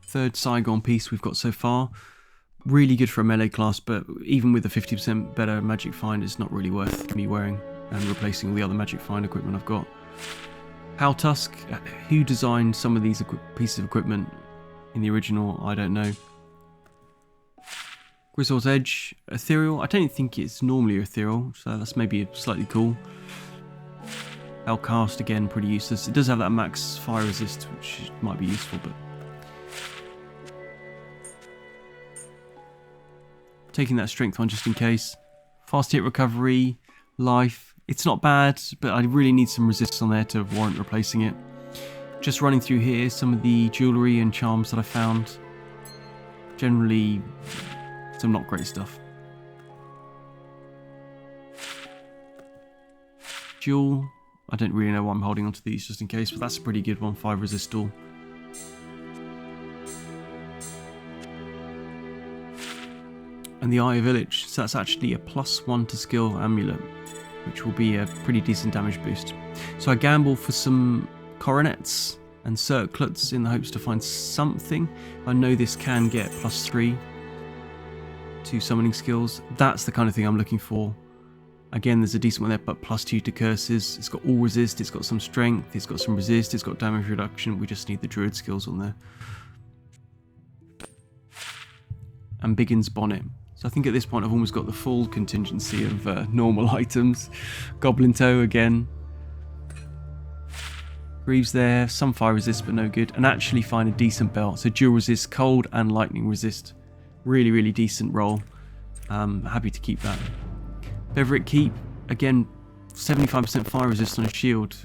Third Saigon piece we've got so far. Really good for a melee class, but even with a 50% better magic find, it's not really worth me wearing and replacing all the other magic find equipment I've got. Howl Tusk, who designed some of these pieces of equipment in the original, I don't know. Grizzle's Edge, Ethereal, I don't think it's normally Ethereal, so that's maybe slightly cool. Cast, again, pretty useless. It does have that max fire resist, which might be useful, but... Taking that strength one just in case. Fast hit recovery, life, it's not bad, but I really need some resist on there to warrant replacing it. Just running through here, some of the jewellery and charms that I found. Generally, some not great stuff. Jewel, I don't really know why I'm holding onto these just in case, but that's a pretty good one, 5 resist all. And the Eye of Village, so that's actually a +1 to skill amulet, which will be a pretty decent damage boost. So I gamble for some coronets and circlets in the hopes to find something. I know this can get +3 to summoning skills. That's the kind of thing I'm looking for. Again, there's a decent one there, but +2 to curses. It's got all resist, it's got some strength, it's got some resist, it's got damage reduction. We just need the druid skills on there. And Biggin's Bonnet. So I think at this point I've almost got the full contingency of normal items. Goblin Toe again. Greaves there, some fire resist but no good. And actually find a decent belt. So dual resist, cold and lightning resist. Really, really decent roll. Happy to keep that. Beverick Keep, again, 75% fire resist on a shield.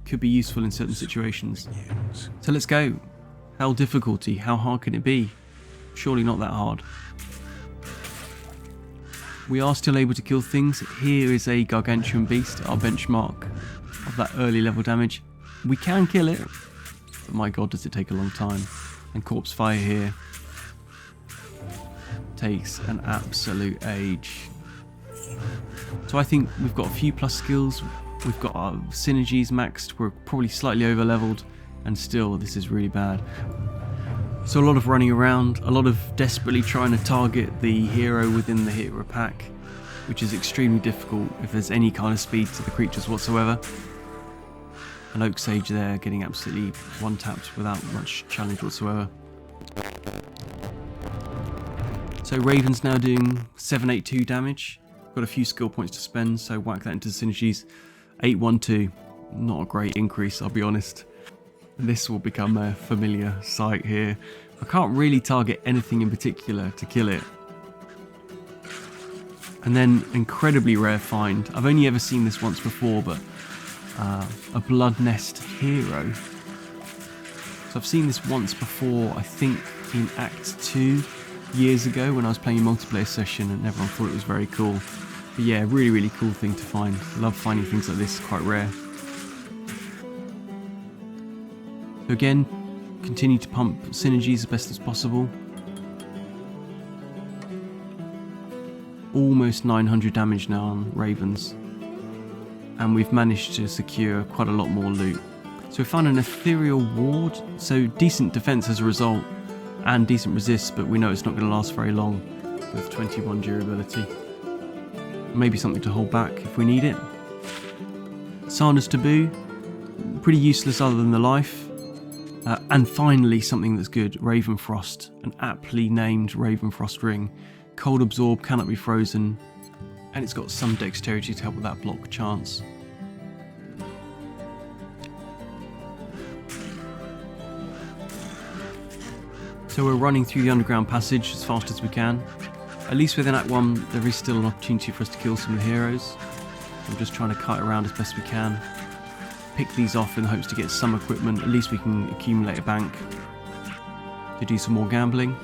Could be useful in certain situations. So let's go. How difficulty? How hard can it be? Surely not that hard. We are still able to kill things. Here is a gargantuan beast, our benchmark of that early level damage. We can kill it, but my god does it take a long time. And Corpse Fire here takes an absolute age. So I think we've got a few plus skills, we've got our synergies maxed, we're probably slightly over leveled, and still this is really bad. So a lot of running around, a lot of desperately trying to target the hero within the hero pack, which is extremely difficult if there's any kind of speed to the creatures whatsoever. An Oak Sage there getting absolutely one-tapped without much challenge whatsoever. So Raven's now doing 782 damage. Got a few skill points to spend, so whack that into the synergies. 812, not a great increase, I'll be honest. This will become a familiar sight here. I can't really target anything in particular to kill it. And then, incredibly rare find. I've only ever seen this once before, but a Blood Nest hero. So I've seen this once before, I think in Act 2 years ago when I was playing a multiplayer session, and everyone thought it was very cool. But yeah, really, really cool thing to find. Love finding things like this, quite rare. So again, continue to pump synergies as best as possible. Almost 900 damage now on Ravens. And we've managed to secure quite a lot more loot. So we found an Ethereal Ward, so decent defense as a result, and decent resist, but we know it's not going to last very long with 21 durability. Maybe something to hold back if we need it. Sana's Taboo, pretty useless other than the life. And finally, something that's good, Ravenfrost, an aptly named Ravenfrost ring. Cold absorb, cannot be frozen, and it's got some dexterity to help with that block chance. So we're running through the underground passage as fast as we can. At least within Act 1 there is still an opportunity for us to kill some of the heroes. I'm just trying to kite around as best we can. Pick these off in the hopes to get some equipment. At least we can accumulate a bank to do some more gambling.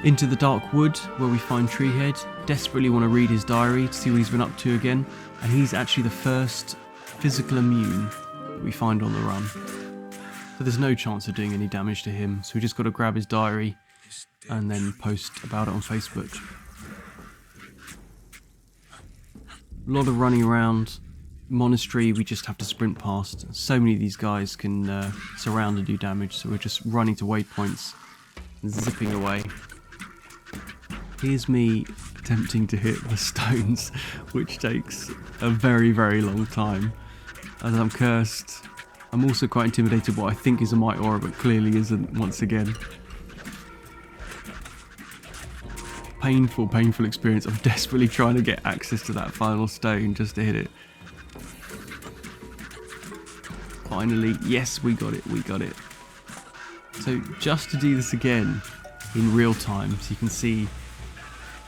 Into the dark wood where we find Treehead. Desperately want to read his diary to see what he's been up to again. And he's actually the first physical immune that we find on the run. So there's no chance of doing any damage to him. So we just got to grab his diary and then post about it on Facebook. A lot of running around. Monastery we just have to sprint past. So many of these guys can surround and do damage, so we're just running to waypoints and zipping away. Here's me attempting to hit the stones, which takes a very, very long time. As I'm cursed, I'm also quite intimidated by what I think is a Might Aura, but clearly isn't once again. Painful, painful experience. I'm desperately trying to get access to that final stone just to hit it. Finally, yes, we got it. So just to do this again in real time, so you can see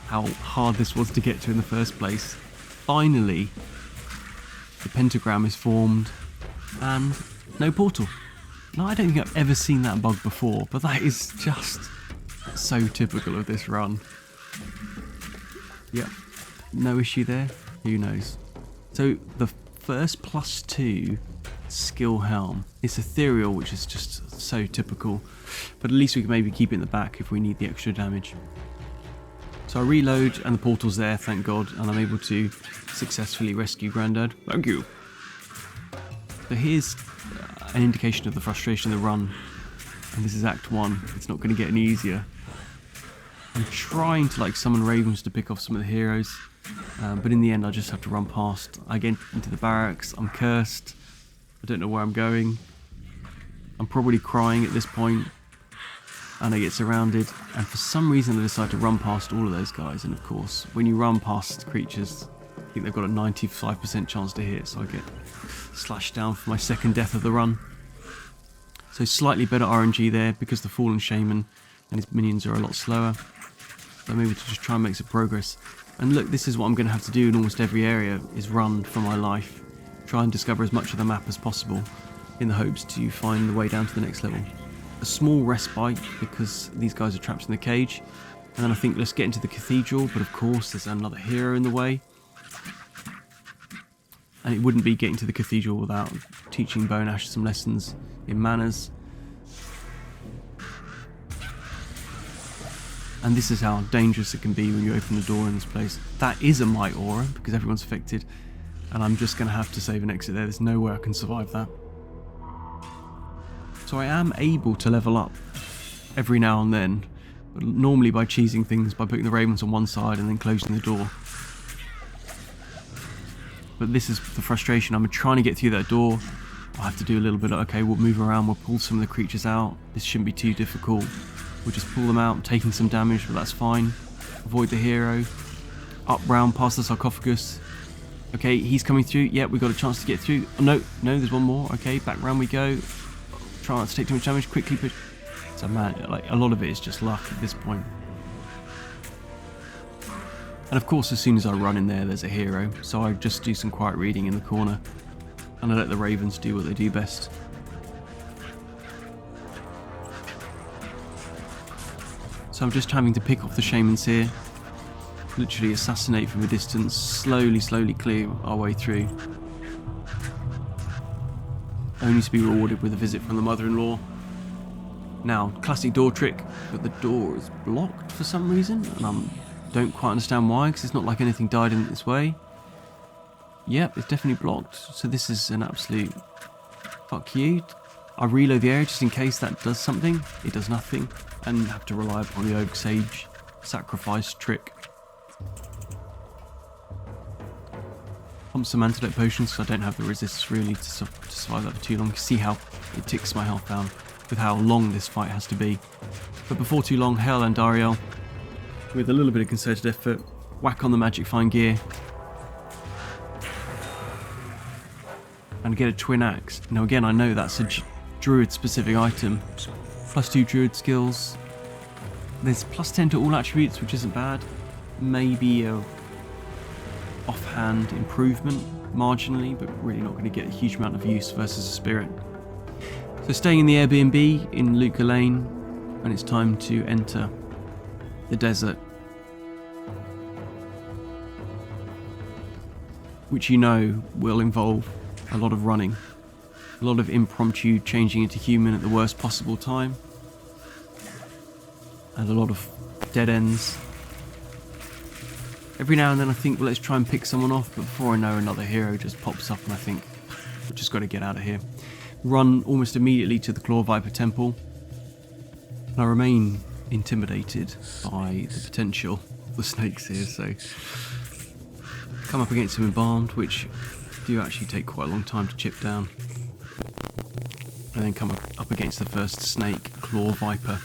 how hard this was to get to in the first place. Finally, the pentagram is formed and no portal. Now, I don't think I've ever seen that bug before, but that is just so typical of this run. Yep, no issue there, who knows. So the first +2 skill helm. It's ethereal, which is just so typical, but at least we can maybe keep it in the back if we need the extra damage. So I reload and the portal's there, thank God, and I'm able to successfully rescue Grandad. Thank you. So here's an indication of the frustration of the run, and this is Act 1. It's not going to get any easier. I'm trying to summon ravens to pick off some of the heroes, but in the end I just have to run past. I get into the barracks, I'm cursed. I don't know where I'm going. I'm probably crying at this point, and I get surrounded, and for some reason I decide to run past all of those guys, and of course when you run past creatures, I think they've got a 95% chance to hit, so I get slashed down for my second death of the run. So slightly better RNG there because the Fallen Shaman and his minions are a lot slower. So I'm able to just try and make some progress. And look, this is what I'm going to have to do in almost every area, is run for my life. Try and discover as much of the map as possible in the hopes to find the way down to the next level. A small respite because these guys are trapped in the cage, and then I think let's get into the cathedral, but of course there's another hero in the way, and it wouldn't be getting to the cathedral without teaching Bonash some lessons in manners. And this is how dangerous it can be when you open the door in this place. That is a Might Aura because everyone's affected, and I'm just going to have to save and exit there. There's no way I can survive that. So I am able to level up every now and then, but normally by cheesing things, by putting the ravens on one side and then closing the door. But this is the frustration. I'm trying to get through that door. I have to do a little bit of, okay, we'll move around, we'll pull some of the creatures out. This shouldn't be too difficult. We'll just pull them out, taking some damage, but that's fine. Avoid the hero. Up round past the sarcophagus. Okay, he's coming through. Yeah, we got a chance to get through. Oh, no, there's one more. Okay, back round we go. Try not to take too much damage. Quickly push. So man, a lot of it is just luck at this point. And of course, as soon as I run in there, there's a hero. So I just do some quiet reading in the corner, and I let the ravens do what they do best. So I'm just having to pick off the shamans here. Literally assassinate from a distance, slowly clear our way through. Only to be rewarded with a visit from the mother-in-law. Now, classic door trick, but the door is blocked for some reason, and I don't quite understand why, because it's not like anything died in this way. Yep, it's definitely blocked, so this is an absolute fuck you. I reload the area just in case that does something. It does nothing, and have to rely upon the Oak Sage sacrifice trick. Pump some antidote potions because I don't have the resist really to survive that for too long. You can see how it ticks my health down with how long this fight has to be. But before too long, Hel and Dariel, with a little bit of concerted effort, whack on the magic fine gear and get a twin axe. Now again, I know that's a druid specific item. +2 druid skills. There's +10 to all attributes, which isn't bad. Maybe a offhand improvement marginally, but really not going to get a huge amount of use versus a spirit. So staying in the Airbnb in Luca Lane, and it's time to enter the desert, which you know will involve a lot of running, a lot of impromptu changing into human at the worst possible time, and a lot of dead ends. Every now and then I think, well, let's try and pick someone off, but before I know, another hero just pops up and I think, we've just got to get out of here. Run almost immediately to the Claw Viper Temple, and I remain intimidated by the potential of the snakes here, so come up against them embalmed, which do actually take quite a long time to chip down, and then come up against the first snake, Claw Viper.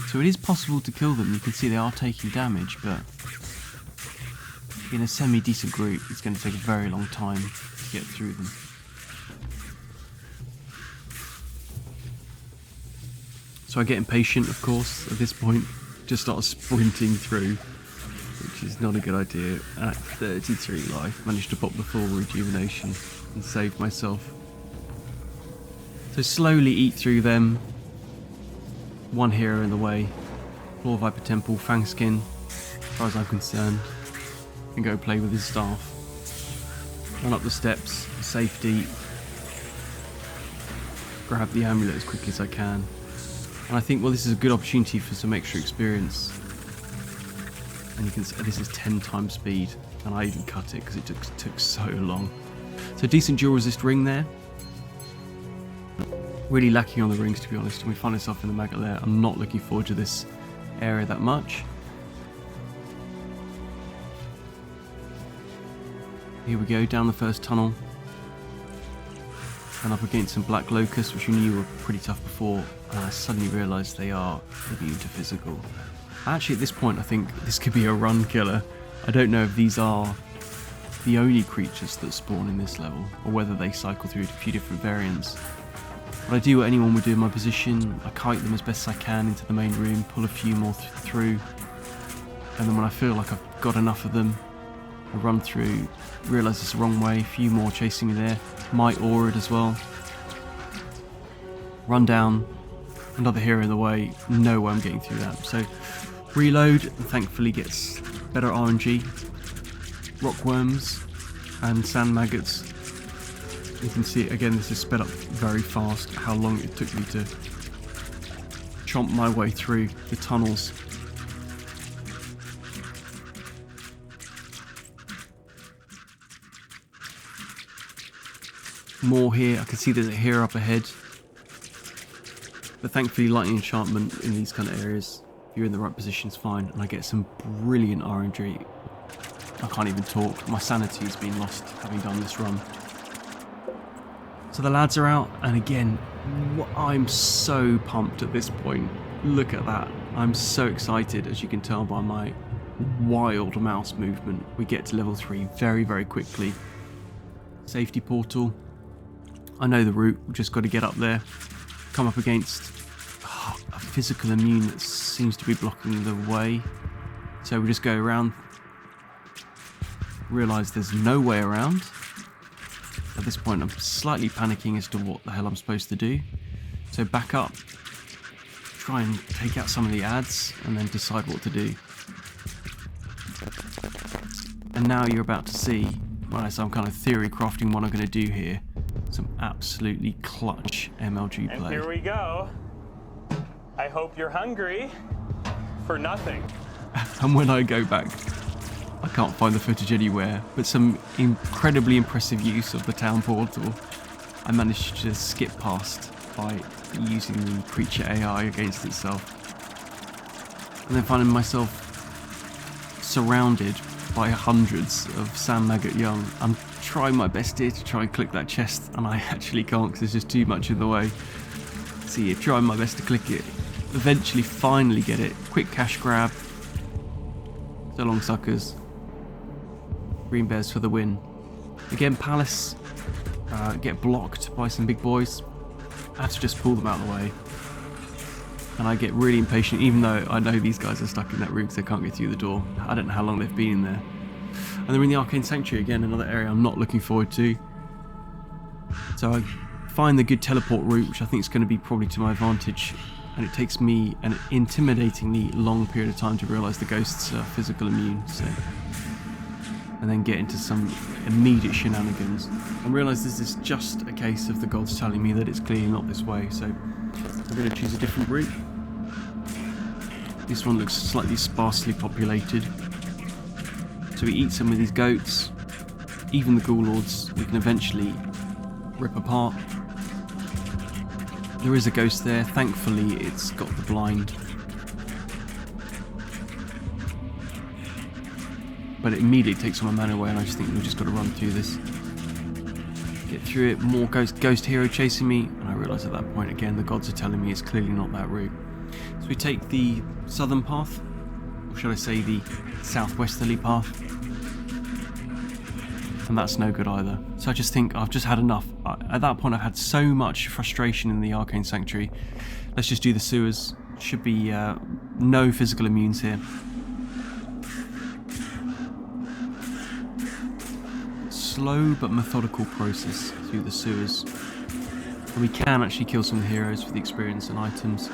So it is possible to kill them. You can see they are taking damage, but in a semi-decent group, it's going to take a very long time to get through them. So I get impatient, of course, at this point. Just start sprinting through, which is not a good idea. At 33 life, managed to pop the full rejuvenation and save myself. So slowly eat through them. One hero in the way. Claw Viper Temple, Fangskin, as far as I'm concerned, and go play with his staff. Run up the steps, safety, grab the amulet as quickly as I can. And I think, well, this is a good opportunity for some extra experience. And you can see this is 10 times speed, and I even cut it because it took so long. So decent dual resist ring there. Really lacking on the rings, to be honest, and we find ourselves in the maggot lair. I'm not looking forward to this area that much. Here we go, down the first tunnel and up against some black locusts, which we knew were pretty tough before, and I suddenly realised they are immune to physical. Actually, at this point, I think this could be a run killer. I don't know if these are the only creatures that spawn in this level, or whether they cycle through a few different variants. But I do what anyone would do in my position. I kite them as best I can into the main room, pull a few more through, and then when I feel like I've got enough of them, I run through, realise it's the wrong way, a few more chasing me there, might aura it as well. Run down, another hero in the way, no way I'm getting through that. So reload, and thankfully gets better RNG, rockworms and sand maggots. You can see, again, this is sped up very fast, how long it took me to chomp my way through the tunnels. More here, I can see there's a hero up ahead. But thankfully lightning enchantment in these kind of areas, if you're in the right position, is fine. And I get some brilliant RNG. I can't even talk, my sanity's been lost having done this run. So the lads are out, and again, I'm so pumped at this point. Look at that. I'm so excited, as you can tell by my wild mouse movement. We get to level 3 very, very quickly. Safety portal. I know the route, we've just got to get up there. Come up against a physical immune that seems to be blocking the way. So we just go around. Realise there's no way around. At this point I'm slightly panicking as to what the hell I'm supposed to do. So back up, try and take out some of the ads, and then decide what to do. And now you're about to see, well, as I'm kind of theory crafting what I'm going to do here, some absolutely clutch MLG play. And here we go. I hope you're hungry for nothing. And when I go back, I can't find the footage anywhere, but some incredibly impressive use of the town portal. I managed to skip past by using the creature AI against itself. And then finding myself surrounded by hundreds of sand maggot young. I'm trying my best here to try and click that chest, and I actually can't because there's just too much in the way. See, I'm trying my best to click it. Eventually, finally get it. Quick cash grab. So long, suckers. Green bears for the win. Again, Palace get blocked by some big boys. I have to just pull them out of the way. And I get really impatient, even though I know these guys are stuck in that room because they can't get through the door. I don't know how long they've been in there. And they're in the Arcane Sanctuary again, another area I'm not looking forward to. So I find the good teleport route, which I think is going to be probably to my advantage. And it takes me an intimidatingly long period of time to realise the ghosts are physical immune. So, and then get into some immediate shenanigans. And realise this is just a case of the gods telling me that it's clearly not this way. So I'm going to choose a different route. This one looks slightly sparsely populated. So we eat some of these goats. Even the ghoul lords we can eventually rip apart. There is a ghost there. Thankfully it's got the blind. But it immediately takes all my mana away, and I just think we've just got to run through this. Get through it. More ghost hero chasing me, and I realise at that point again the gods are telling me it's clearly not that route. So we take the southern path, or should I say the southwesterly path, and that's no good either. So I just think I've just had enough. At that point I've had so much frustration in the Arcane Sanctuary. Let's just do the sewers. Should be no physical immunes here. Slow but methodical process through the sewers. And we can actually kill some of the heroes for the experience and items.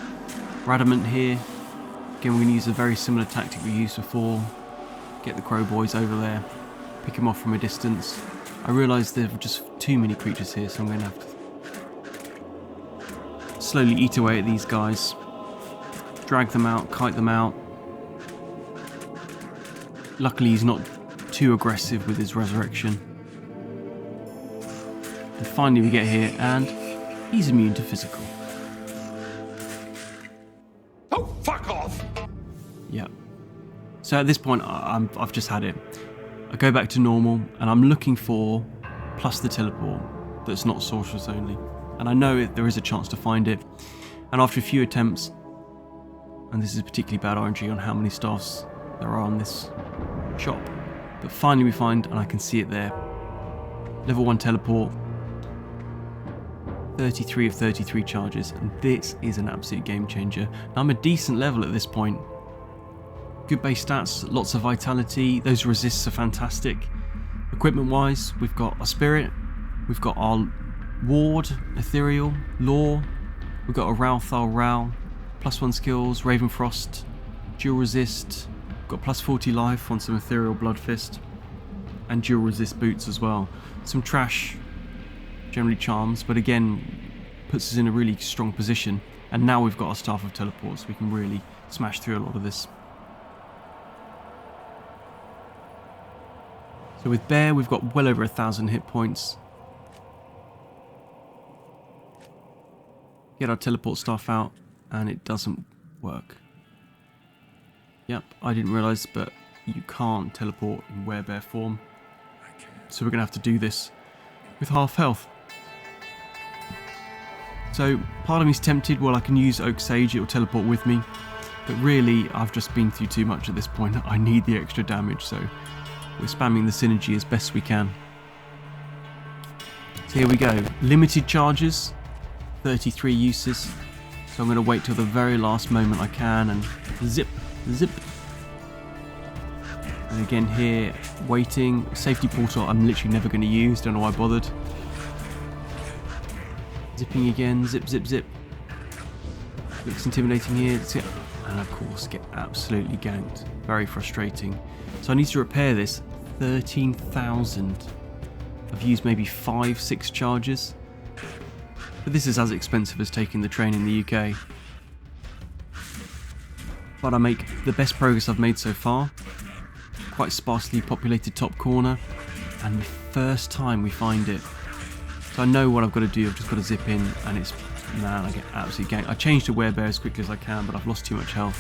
Radamant here. Again, we're going to use a very similar tactic we used before. Get the crow boys over there. Pick them off from a distance. I realise there are just too many creatures here, so I'm going to have to slowly eat away at these guys. Drag them out, kite them out. Luckily he's not too aggressive with his resurrection. And finally we get here, and he's immune to physical. Oh, fuck off! Yep. So at this point, I've just had it. I go back to normal, and I'm looking for plus the teleport that's not sorceress only. And I know there is a chance to find it. And after a few attempts, and this is particularly bad RNG on how many staffs there are on this shop, but finally we find, and I can see it there, level 1 teleport, 33 of 33 charges, and this is an absolute game changer. Now I'm a decent level at this point. Good base stats, lots of vitality, those resists are fantastic. Equipment wise, we've got a spirit, we've got our ward, ethereal, law, we've got a Ralthal Ral, +1 skills, Ravenfrost, dual resist, got +40 life on some ethereal blood fist, and dual resist boots as well. Some trash, generally charms, but again puts us in a really strong position. And now we've got our staff of teleports, so we can really smash through a lot of this. So with Bear we've got well over 1,000 hit points. Get our teleport staff out, and it doesn't work. Yep, I didn't realise, but you can't teleport in werebear form. So we're going to have to do this with half health. So part of me's tempted, well I can use Oak Sage, it'll teleport with me. But really, I've just been through too much at this point. I need the extra damage, so we're spamming the synergy as best we can. So here we go. Limited charges, 33 uses. So I'm going to wait till the very last moment I can and zip, zip. And again here, waiting. Safety portal I'm literally never going to use, don't know why I bothered. Zipping again, zip, zip, zip. Looks intimidating here. Zip. And of course get absolutely ganked. Very frustrating. So I need to repair this. 13,000. I've used maybe 5-6 charges. But this is as expensive as taking the train in the UK. But I make the best progress I've made so far. Quite sparsely populated top corner. And the first time we find it. So I know what I've got to do. I've just got to zip in, and it's, man, I get absolutely ganked. I changed to werebear as quickly as I can, but I've lost too much health.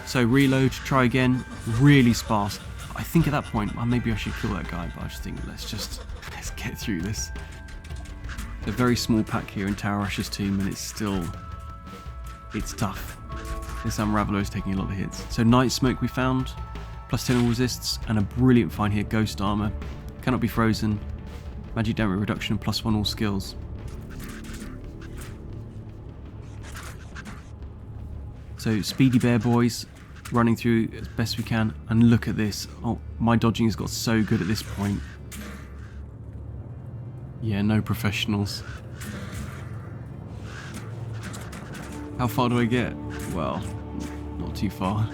So reload, try again. Really sparse. I think at that point, maybe I should kill that guy, but I just think let's get through this. A very small pack here in Tower Rush's team, and it's tough. This Unraveler is taking a lot of hits. So Night Smoke we found, plus 10 all resists, and a brilliant find here, Ghost Armor. Cannot be frozen, magic damage reduction, plus 1 all skills. So Speedy Bear boys, running through as best we can, and look at this. Oh, my dodging has got so good at this point. Yeah, no professionals. How far do I get? Well, not too far.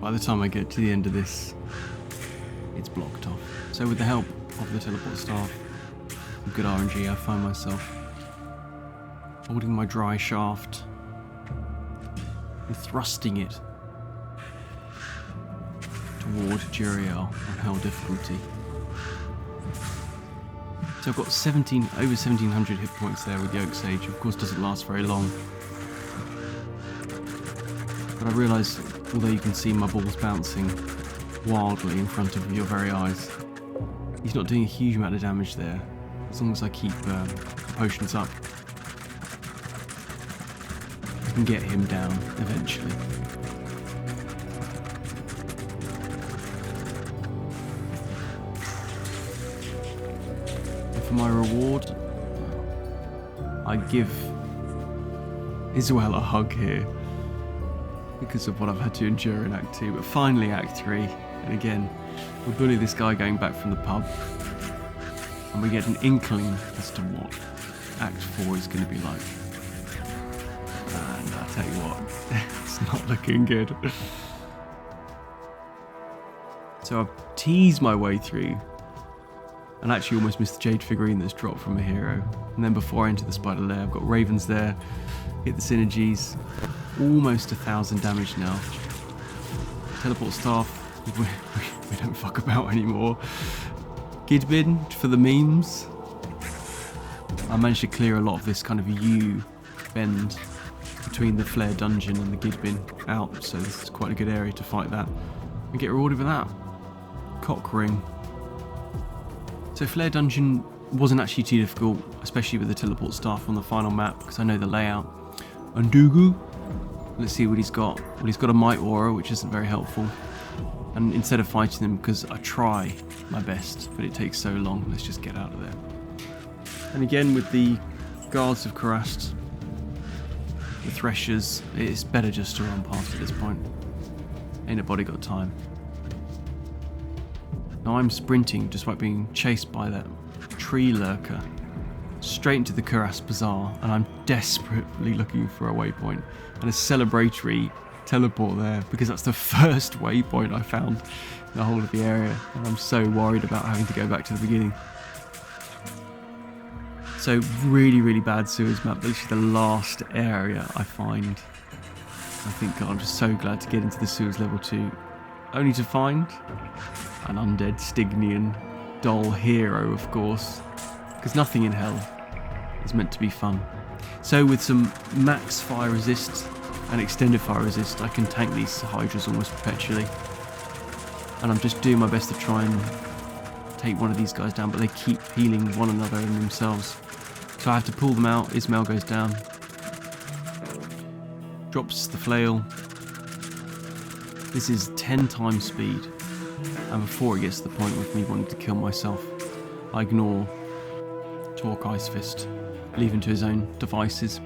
By the time I get to the end of this, it's blocked off. So with the help of the teleport staff, and good RNG, I find myself holding my dry shaft and thrusting it toward Juriel on hell difficulty. So I've got over 1700 hit points there with the Oak Sage. Of course, doesn't last very long. But I realise, although you can see my balls bouncing wildly in front of your very eyes, he's not doing a huge amount of damage there. As long as I keep potions up, I can get him down eventually. For my reward, I give Israel a hug here because of what I've had to endure in Act 2, but finally Act 3, and again, we bully this guy going back from the pub, and we get an inkling as to what Act 4 is going to be like. And I tell you what, it's not looking good. So I've teased my way through, and actually almost missed the jade figurine that's dropped from a hero. And then before I enter the spider lair, I've got ravens there, hit the synergies, almost 1000 damage now. Teleport staff, we don't fuck about anymore. Gidbin for the memes. I managed to clear a lot of this kind of U bend between the flare dungeon and the Gidbin out, so this is quite a good area to fight that. And get rewarded for that. Cock ring. So Flare Dungeon wasn't actually too difficult, especially with the teleport staff on the final map, because I know the layout. Undugu, let's see what he's got. Well, he's got a Might Aura, which isn't very helpful. And instead of fighting them, because I try my best, but it takes so long, let's just get out of there. And again, with the Guards of Karast, the Threshers, it's better just to run past at this point. Ain't nobody got time. Now I'm sprinting despite being chased by that tree lurker straight into the Karast Bazaar, and I'm desperately looking for a waypoint and a celebratory teleport there, because that's the first waypoint I found in the whole of the area, and I'm so worried about having to go back to the beginning. So really, really bad sewers map, literally the last area I find. I think, God, I'm just so glad to get into the sewers level 2, only to find an undead Stygian doll hero, of course, because nothing in hell is meant to be fun. So with some max fire resist and extended fire resist, I can tank these hydras almost perpetually, and I'm just doing my best to try and take one of these guys down, but they keep healing one another and themselves, so I have to pull them out. Ismail goes down, drops the flail. This is 10 times speed, and before it gets to the point with me wanting to kill myself, I ignore Torque Ice Fist, leave him to his own devices.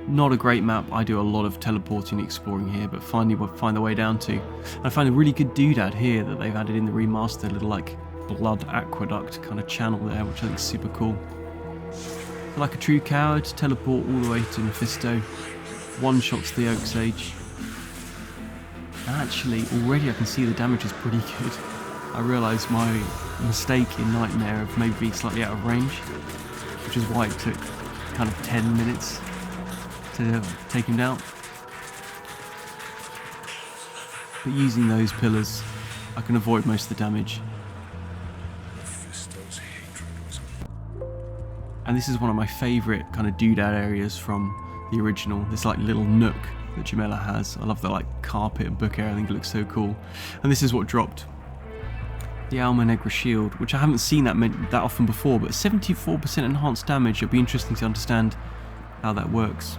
Not a great map. I do a lot of teleporting, exploring here, but finally we'll find the way down to. And I find a really good doodad here that they've added in the remaster, little like blood aqueduct kind of channel there, which I think is super cool. So like a true coward, teleport all the way to Mephisto, one-shots the Oak Sage. Actually, already I can see the damage is pretty good. I realise my mistake in Nightmare of maybe being slightly out of range, which is why it took kind of 10 minutes to take him down. But using those pillars, I can avoid most of the damage. And this is one of my favourite kind of doodad areas from the original, this like little nook that Jamela has. I love the like carpet and book area, I think it looks so cool. And this is what dropped the Alma Negra shield, which I haven't seen that often before, but 74% enhanced damage. It'll be interesting to understand how that works.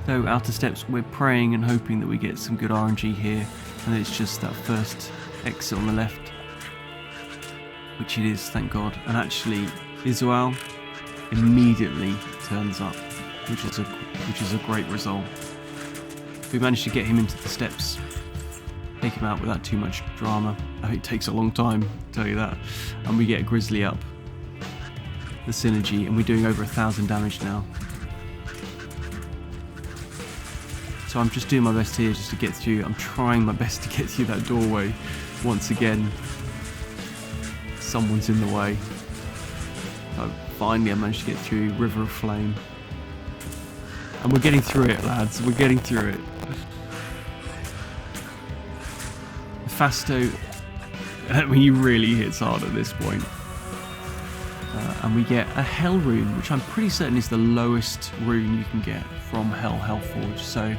So outer steps, we're praying and hoping that we get some good RNG here, and it's just that first exit on the left, which it is, thank God. And actually, Isual immediately turns up, which is a great result. We managed to get him into the steps, take him out without too much drama. It takes a long time, I'll tell you that. And we get Grizzly up the synergy, and we're doing over 1,000 damage now. So I'm just doing my best here just to get through. I'm trying my best to get through that doorway. Once again, someone's in the way. So finally I managed to get through River of Flame. And we're getting through it, lads. We're getting through it. Fasto, he really hits hard at this point. And we get a Hell rune, which I'm pretty certain is the lowest rune you can get from Hellforge. So,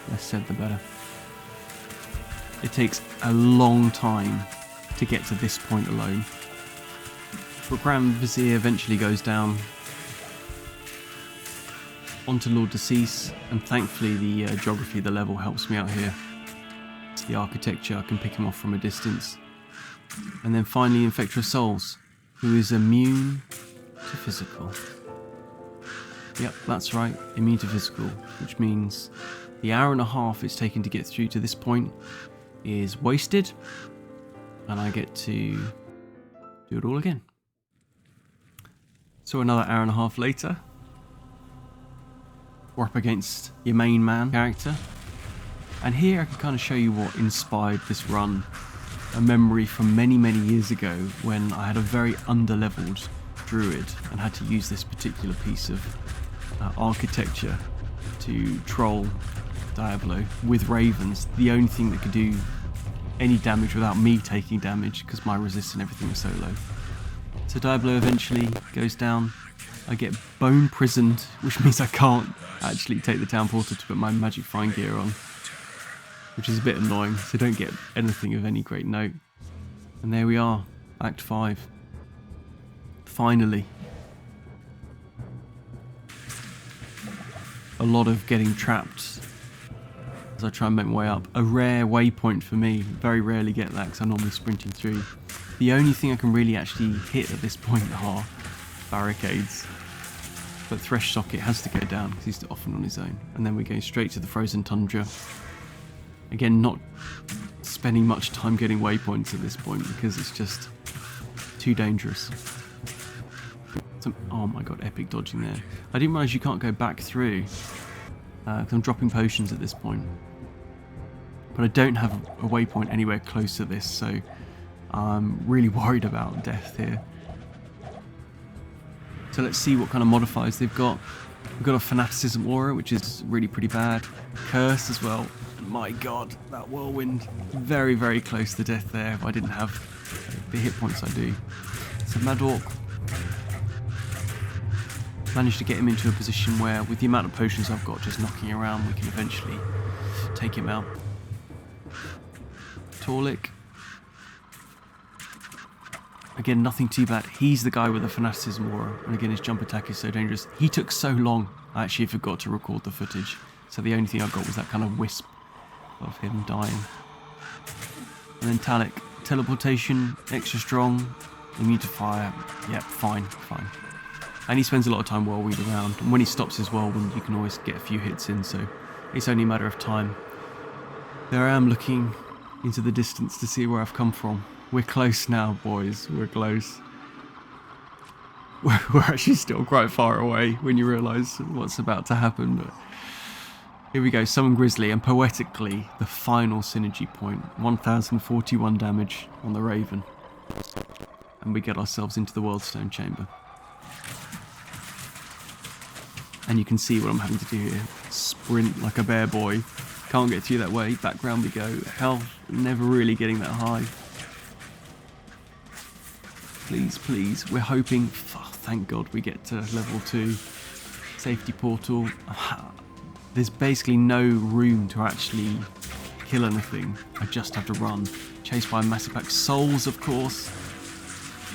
less said the better. It takes a long time to get to this point alone. But Grand Vizier eventually goes down onto Lord Decease, and thankfully the geography of the level helps me out here. It's the architecture, I can pick him off from a distance. And then finally Infector of Souls, who is immune to physical. Yep, that's right, immune to physical, which means the hour and a half it's taken to get through to this point is wasted, and I get to do it all again. So another hour and a half later, we're up against your main man character, and here I can kind of show you what inspired this run. A memory from many years ago when I had a very under-leveled druid and had to use this particular piece of architecture to troll Diablo with ravens, the only thing that could do any damage without me taking damage because my resist and everything was so low. So Diablo eventually goes down. I get bone prisoned, which means I can't actually take the town portal to put my magic flying gear on, which is a bit annoying, so don't get anything of any great note. And there we are, Act 5. Finally. A lot of getting trapped as I try and make my way up. A rare waypoint for me, very rarely get that because I'm normally sprinting through. The only thing I can really actually hit at this point are barricades. But Thresh Socket has to go down because he's often on his own. And then we're going straight to the Frozen Tundra. Again, not spending much time getting waypoints at this point because it's just too dangerous. Oh my god, epic dodging there. I didn't realise you can't go back through because I'm dropping potions at this point. But I don't have a waypoint anywhere close to this, so I'm really worried about death here. So let's see what kind of modifiers they've got. We've got a Fanaticism Aura, which is really pretty bad. Curse as well. My god, that whirlwind. Very close to death there if I didn't have the hit points I do. So Mad Orc managed to get him into a position where, with the amount of potions I've got just knocking around, we can eventually take him out. Torlik. Again, nothing too bad. He's the guy with the Fanaticism Aura, and again his jump attack is so dangerous. He took so long, I actually forgot to record the footage. So the only thing I got was that kind of wisp of him dying. And then Talik. Teleportation, extra strong, immune to fire. Yep, fine. And he spends a lot of time whirlwind around. And when he stops his whirlwind, you can always get a few hits in, so it's only a matter of time. There I am looking into the distance to see where I've come from. We're close now, boys. We're close. We're actually still quite far away when you realise what's about to happen. But here we go. Summon Grizzly, and poetically, the final synergy point. 1041 damage on the Raven. And we get ourselves into the Worldstone Chamber. And you can see what I'm having to do here. Sprint like a bear boy. Can't get through that way. Background we go. Health never really getting that high. Please. We're hoping. Thank God we get to level 2. Safety portal. There's basically no room to actually kill anything. I just have to run. Chased by a massive pack. Souls, of course.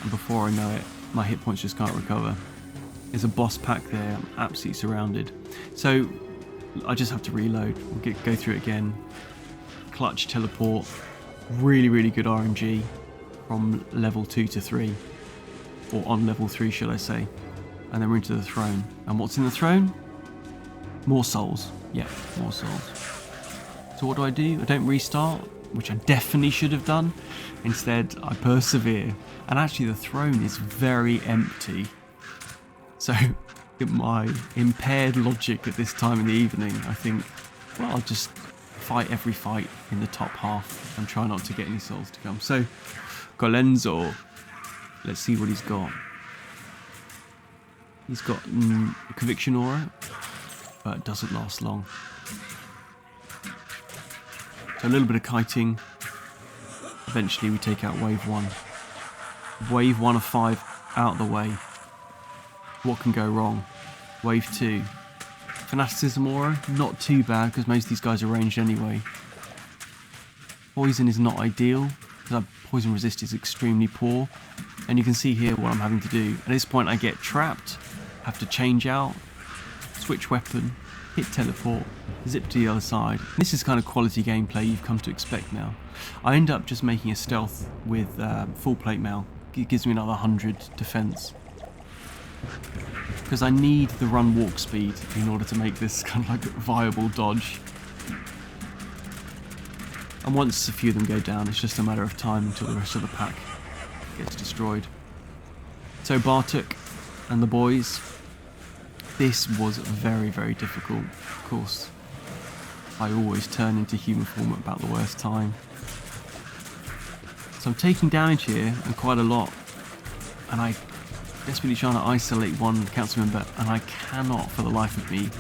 And before I know it, my hit points just can't recover. There's a boss pack there. I'm absolutely surrounded. So I just have to reload. We'll go through it again. Clutch, teleport. Really, really good RNG from level 2 to 3. Or on level 3, should I say. And then we're into the throne. And what's in the throne? More souls. Yeah, more souls. So what do? I don't restart, which I definitely should have done. Instead, I persevere. And actually the throne is very empty. So, in my impaired logic at this time in the evening, I think, well, I'll just fight every fight in the top half and try not to get any souls to come. So, got Lenzo. Let's see what he's got. He's got Conviction Aura, but it doesn't last long. So a little bit of kiting. Eventually we take out wave 1. Wave 1 of 5 out of the way. What can go wrong? Wave 2. Fanaticism Aura, not too bad because most of these guys are ranged anyway. Poison is not ideal because our poison resist is extremely poor. And you can see here what I'm having to do. At this point I get trapped, have to change out, switch weapon, hit teleport, zip to the other side. This is kind of quality gameplay you've come to expect now. I end up just making a stealth with full plate mail. It gives me another 100 defense. Because I need the run walk speed in order to make this kind of like a viable dodge. And once a few of them go down, it's just a matter of time until the rest of the pack gets destroyed. So Bartek and the boys, this was very, very difficult. Of course, I always turn into human form at about the worst time. So I'm taking damage here, and quite a lot. And I desperately trying to isolate one council member, and I cannot for the life of me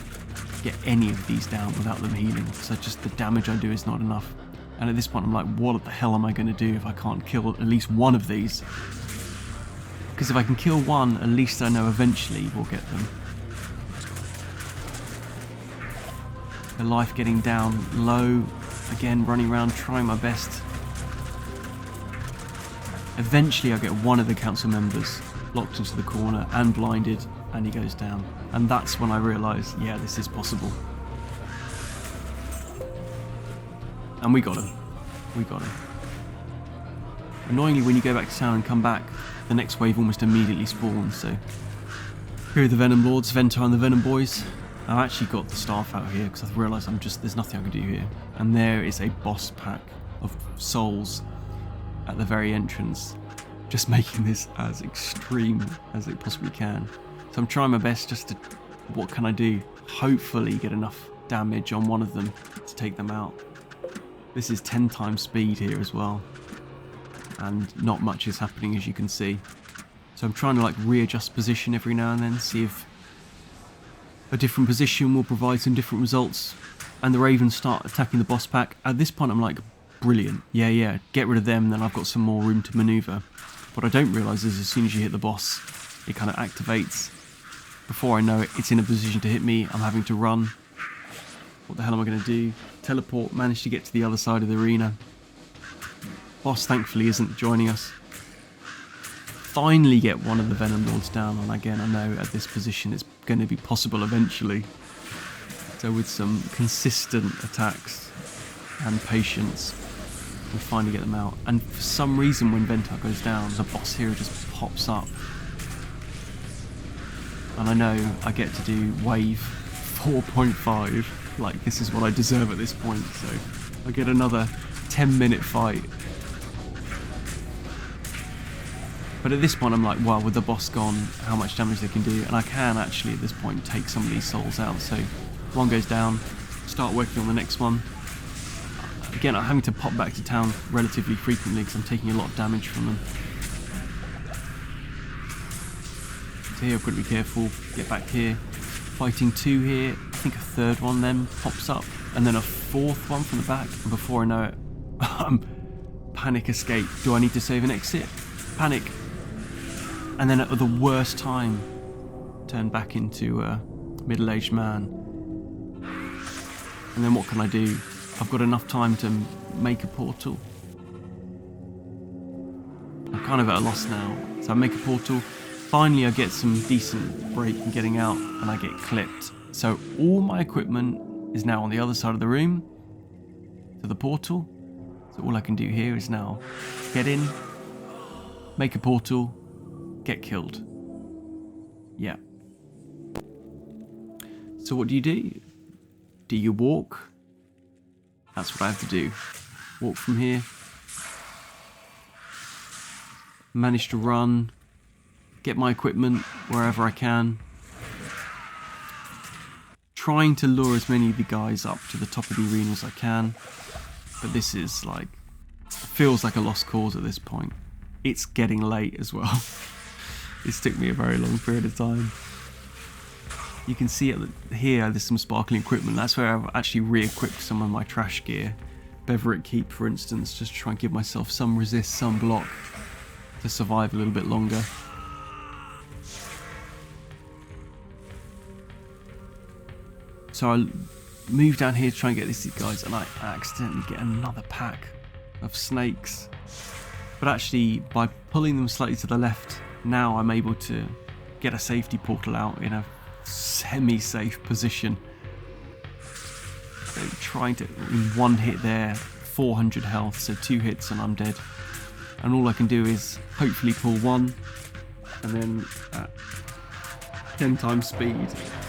get any of these down without them healing. So just the damage I do is not enough. And at this point I'm like, what the hell am I going to do if I can't kill at least one of these? Because if I can kill one, at least I know eventually we'll get them. The life getting down low. Again, running around, trying my best. Eventually I get one of the council members locked into the corner and blinded, and he goes down. And that's when I realise, yeah, this is possible. And we got him. We got him. Annoyingly, when you go back to town and come back, the next wave almost immediately spawns, so... Here are the Venom Lords, Ventar and the Venom Boys. I've actually got the staff out here because I've realised there's nothing I can do here. And there is a boss pack of souls at the very entrance, just making this as extreme as it possibly can. So I'm trying my best just to... What can I do? Hopefully get enough damage on one of them to take them out. This is 10 times speed here as well, and not much is happening as you can see. So I'm trying to like readjust position every now and then, see if a different position will provide some different results. And the Ravens start attacking the boss pack. At this point I'm like, brilliant, yeah, get rid of them, then I've got some more room to manoeuvre. What I don't realise is as soon as you hit the boss, it kind of activates. Before I know it, it's in a position to hit me, I'm having to run. What the hell am I going to do? Teleport, manage to get to the other side of the arena. Boss thankfully isn't joining us. Finally get one of the Venom Lords down, and again I know at this position it's going to be possible eventually. So with some consistent attacks and patience, we finally get them out. And for some reason when Ventar goes down, the boss hero just pops up. And I know I get to do wave 4.5. Like, this is what I deserve at this point, so I get another 10-minute fight. But at this point I'm like, well, with the boss gone, how much damage they can do, and I can actually at this point take some of these souls out. So one goes down, start working on the next one. Again, I'm having to pop back to town relatively frequently because I'm taking a lot of damage from them. So here I've got to be careful, get back here. Fighting 2 here, I think a third one then pops up, and then a fourth one from the back, and before I know it, panic escape. Do I need to save an exit? Panic. And then at the worst time, turn back into a middle-aged man. And then what can I do? I've got enough time to make a portal. I'm kind of at a loss now. So I make a portal. Finally, I get some decent break in getting out, and I get clipped. So all my equipment is now on the other side of the room to the portal. So all I can do here is now get in, make a portal, get killed. Yeah. So what do? Do you walk? That's what I have to do. Walk from here. Manage to run. Get my equipment wherever I can. Trying to lure as many of the guys up to the top of the arena as I can. But this is like, feels like a lost cause at this point. It's getting late as well. This took me a very long period of time. You can see here there's some sparkling equipment. That's where I've actually re-equipped some of my trash gear. Beverick Keep, for instance, just to try and give myself some resist, some block to survive a little bit longer. So I move down here to try and get these guys, and I accidentally get another pack of snakes. But actually, by pulling them slightly to the left, now I'm able to get a safety portal out in a semi-safe position. So trying to, in one hit there, 400 health, so 2 hits and I'm dead. And all I can do is hopefully pull one, and then at 10 times speed,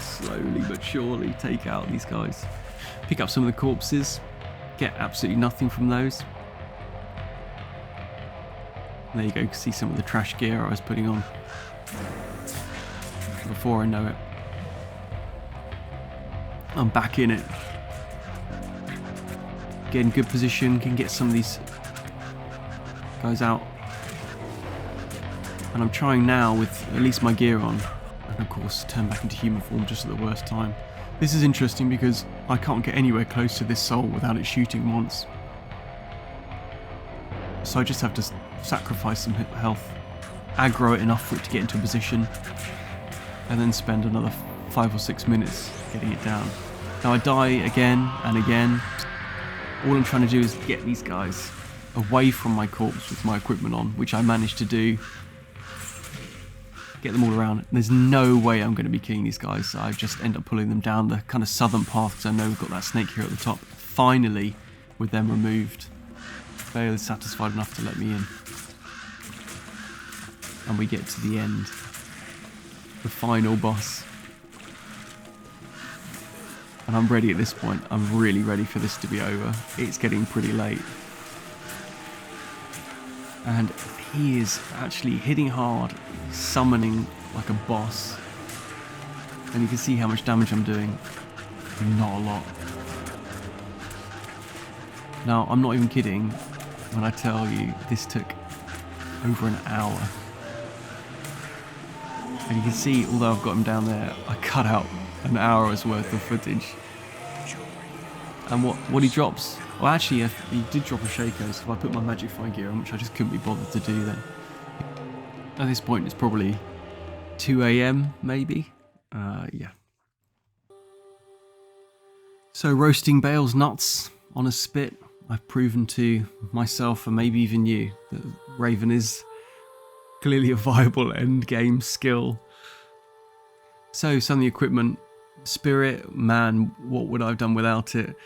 slowly but surely take out these guys. Pick up some of the corpses, get absolutely nothing from those. There you go, see some of the trash gear I was putting on before I know it. I'm back in it. Get in good position, can get some of these guys out. And I'm trying now with at least my gear on, and of course turn back into human form just at the worst time. This is interesting because I can't get anywhere close to this soul without it shooting once. So I just have to sacrifice some health, aggro it enough for it to get into a position, and then spend another 5 or 6 minutes getting it down. Now I die again and again. All I'm trying to do is get these guys away from my corpse with my equipment on, which I managed to do. Get them all around. There's no way I'm going to be killing these guys, so I just end up pulling them down the kind of southern path because I know we've got that snake here at the top. Finally, with them removed, Vale is satisfied enough to let me in. And we get to the end. The final boss. And I'm ready at this point. I'm really ready for this to be over. It's getting pretty late. And he is actually hitting hard, summoning like a boss. And you can see how much damage I'm doing. Not a lot. Now, I'm not even kidding when I tell you this took over an hour. And you can see, although I've got him down there, I cut out an hour's worth of footage. And what he drops, well actually he did drop a shaker, so if I put my magic fire gear on, which I just couldn't be bothered to do then. At this point it's probably 2 AM maybe, yeah. So roasting Bale's nuts on a spit, I've proven to myself and maybe even you that Raven is clearly a viable end game skill. So some of the equipment, spirit, man, what would I have done without it?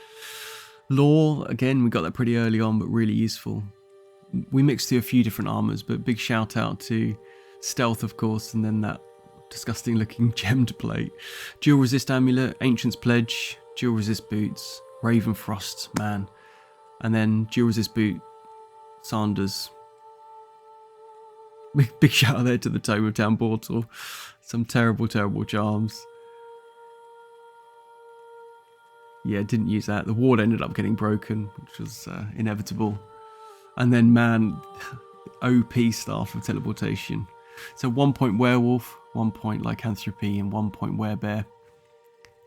Lore, again, we got that pretty early on, but really useful. We mixed through a few different armors, but big shout out to stealth, of course, and then that disgusting looking gemmed plate. Dual resist amulet, ancient's pledge, dual resist boots, Raven Frost, man, and then dual resist boot, Sanders. Big shout out there to the Tome of Town portal. Some terrible, terrible charms. Yeah, didn't use that. The ward ended up getting broken, which was inevitable. And then, man, OP staff of teleportation. So 1 point werewolf, 1 point lycanthropy, and 1 point werebear.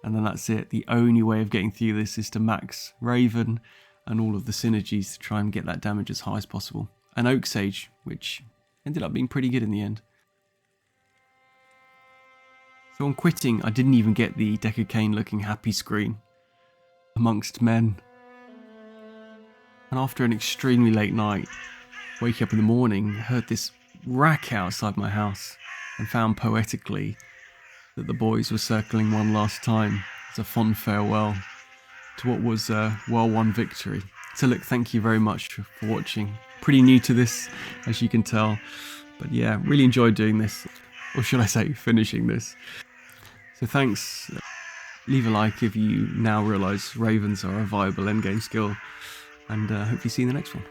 And then that's it. The only way of getting through this is to max Raven and all of the synergies to try and get that damage as high as possible. And Oak Sage, which ended up being pretty good in the end. So on quitting, I didn't even get the Deca Kane looking happy screen amongst men. And after an extremely late night, waking up in the morning, heard this racket outside my house and found poetically that the boys were circling one last time as a fond farewell to what was a well-won victory. So look, thank you very much for watching. Pretty new to this, as you can tell. But yeah, really enjoyed doing this. Or should I say, finishing this. So thanks. Leave a like if you now realise Ravens are a viable endgame skill. And hopefully see you in the next one.